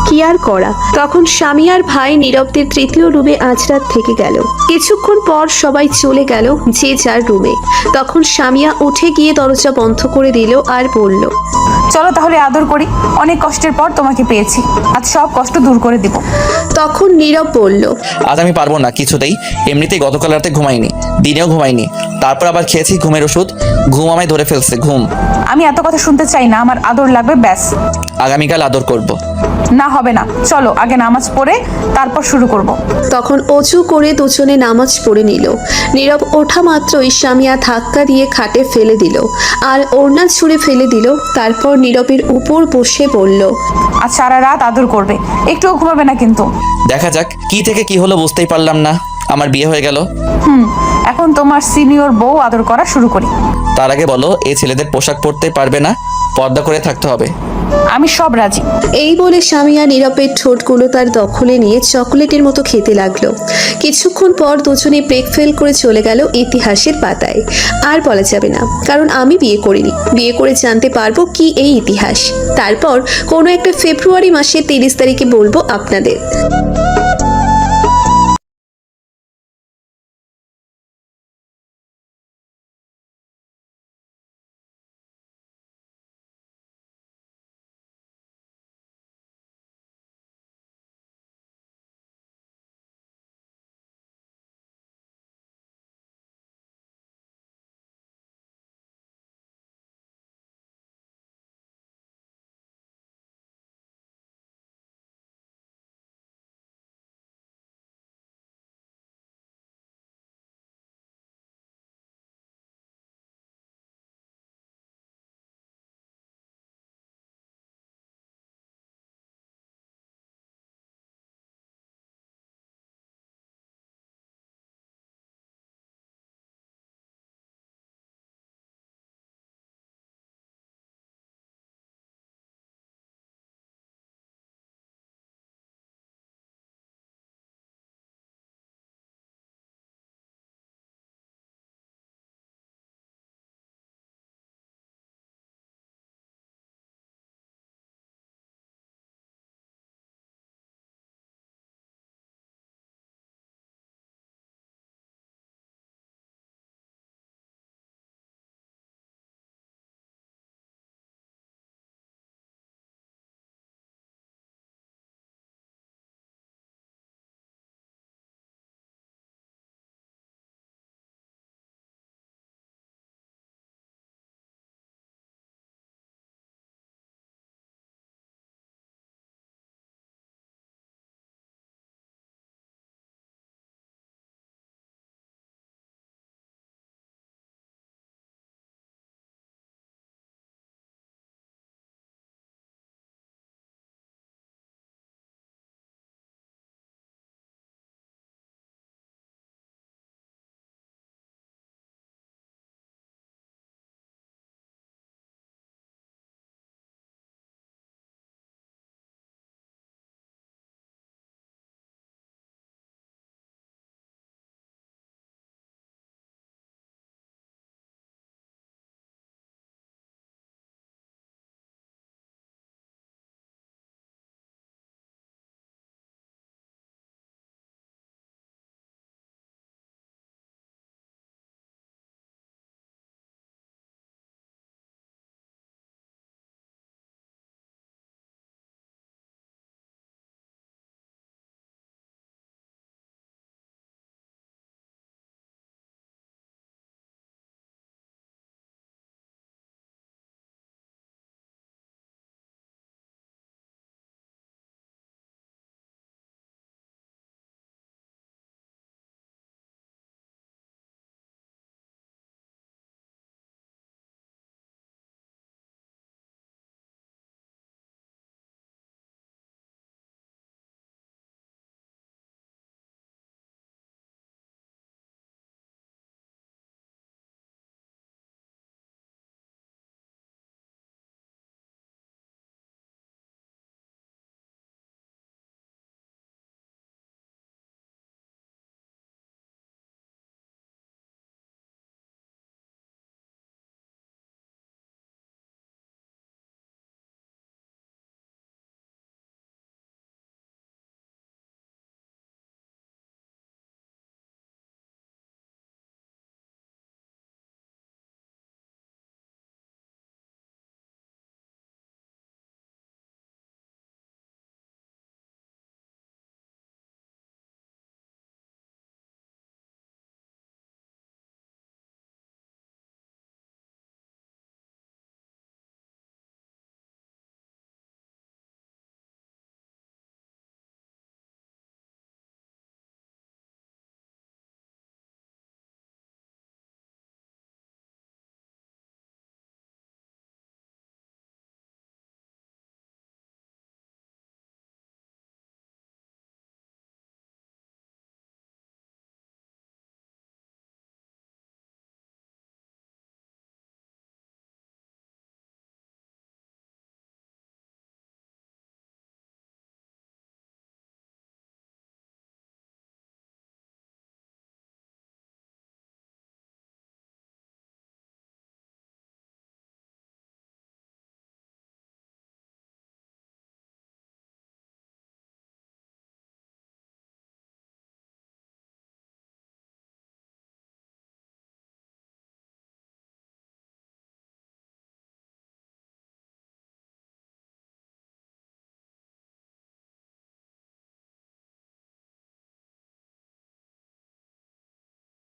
কি আর করা। তখন সামিয়ার ভাই নীরবদের 3য় রুমে আজ রাত থেকে গেল। কিছুক্ষণ পর সবাই চলে গেল যে যার রুমে। তখন সামিয়া উঠে গিয়ে দরজা বন্ধ করে দিল আর বলল, চলো তাহলে আদর করি, অনেক কষ্টের পর তোমাকে পেয়েছি, আজ সব কষ্ট দূর করে দিব। তখন নীরব বলল, আজ আমি পারবো না কিছুতেই। এমনিতেই গতকাল রাতে ঘুমাইনি, দিনেও ঘুমাইনি, তারপর আবার খেয়েছি ঘুমের ওষুধ, ঘুম আমায় ধরে ফেলছে। ঘুম। আমি এত কথা শুনতে চাই না, আমার আদর লাগবে ব্যাস। আগামীকাল আদর করব। না হবে না, চলো আগে নামাজ পড়ে তারপর শুরু করব। তখন অজু করে দুজনে নামাজ পড়ে নিল। নীরব ওঠা মাত্রই সামিয়া ধাক্কা দিয়ে খাটে ফেলে দিল আর ওড়না ছুঁড়ে ফেলে দিল। তারপর নীরবের উপর বসে বলল, আজ সারা রাত আদর করবে, একটুও ঘুমাবে না কিন্তু। দেখা যাক কি থেকে কি হলো, বুঝতেই পারলাম না। আমার বিয়ে হয়ে গেল। এখন তোমার সিনিয়র বউ আদর করা শুরু করি। তার আগে বলো, এই ছেলেদের পোশাক পরতে পারবে না, পর্দা করে থাকতে হবে। আমি সব রাজি। এই বলে সামিয়া নীরবের ঠোঁটগুলো তার দখলে নিয়ে চকোলেটের মতো খেতে লাগলো। কিছুক্ষণ পর দুজনে ব্রেক ফেল করে চলে গেল ইতিহাসের পাতায়। আর বলা যাবে না, কারণ আমি বিয়ে করিনি। বিয়ে করে জানতে পারবো কি এই ইতিহাস। তারপর কোনো একটা ফেব্রুয়ারি মাসের 30 তারিখে বলবো আপনাদের।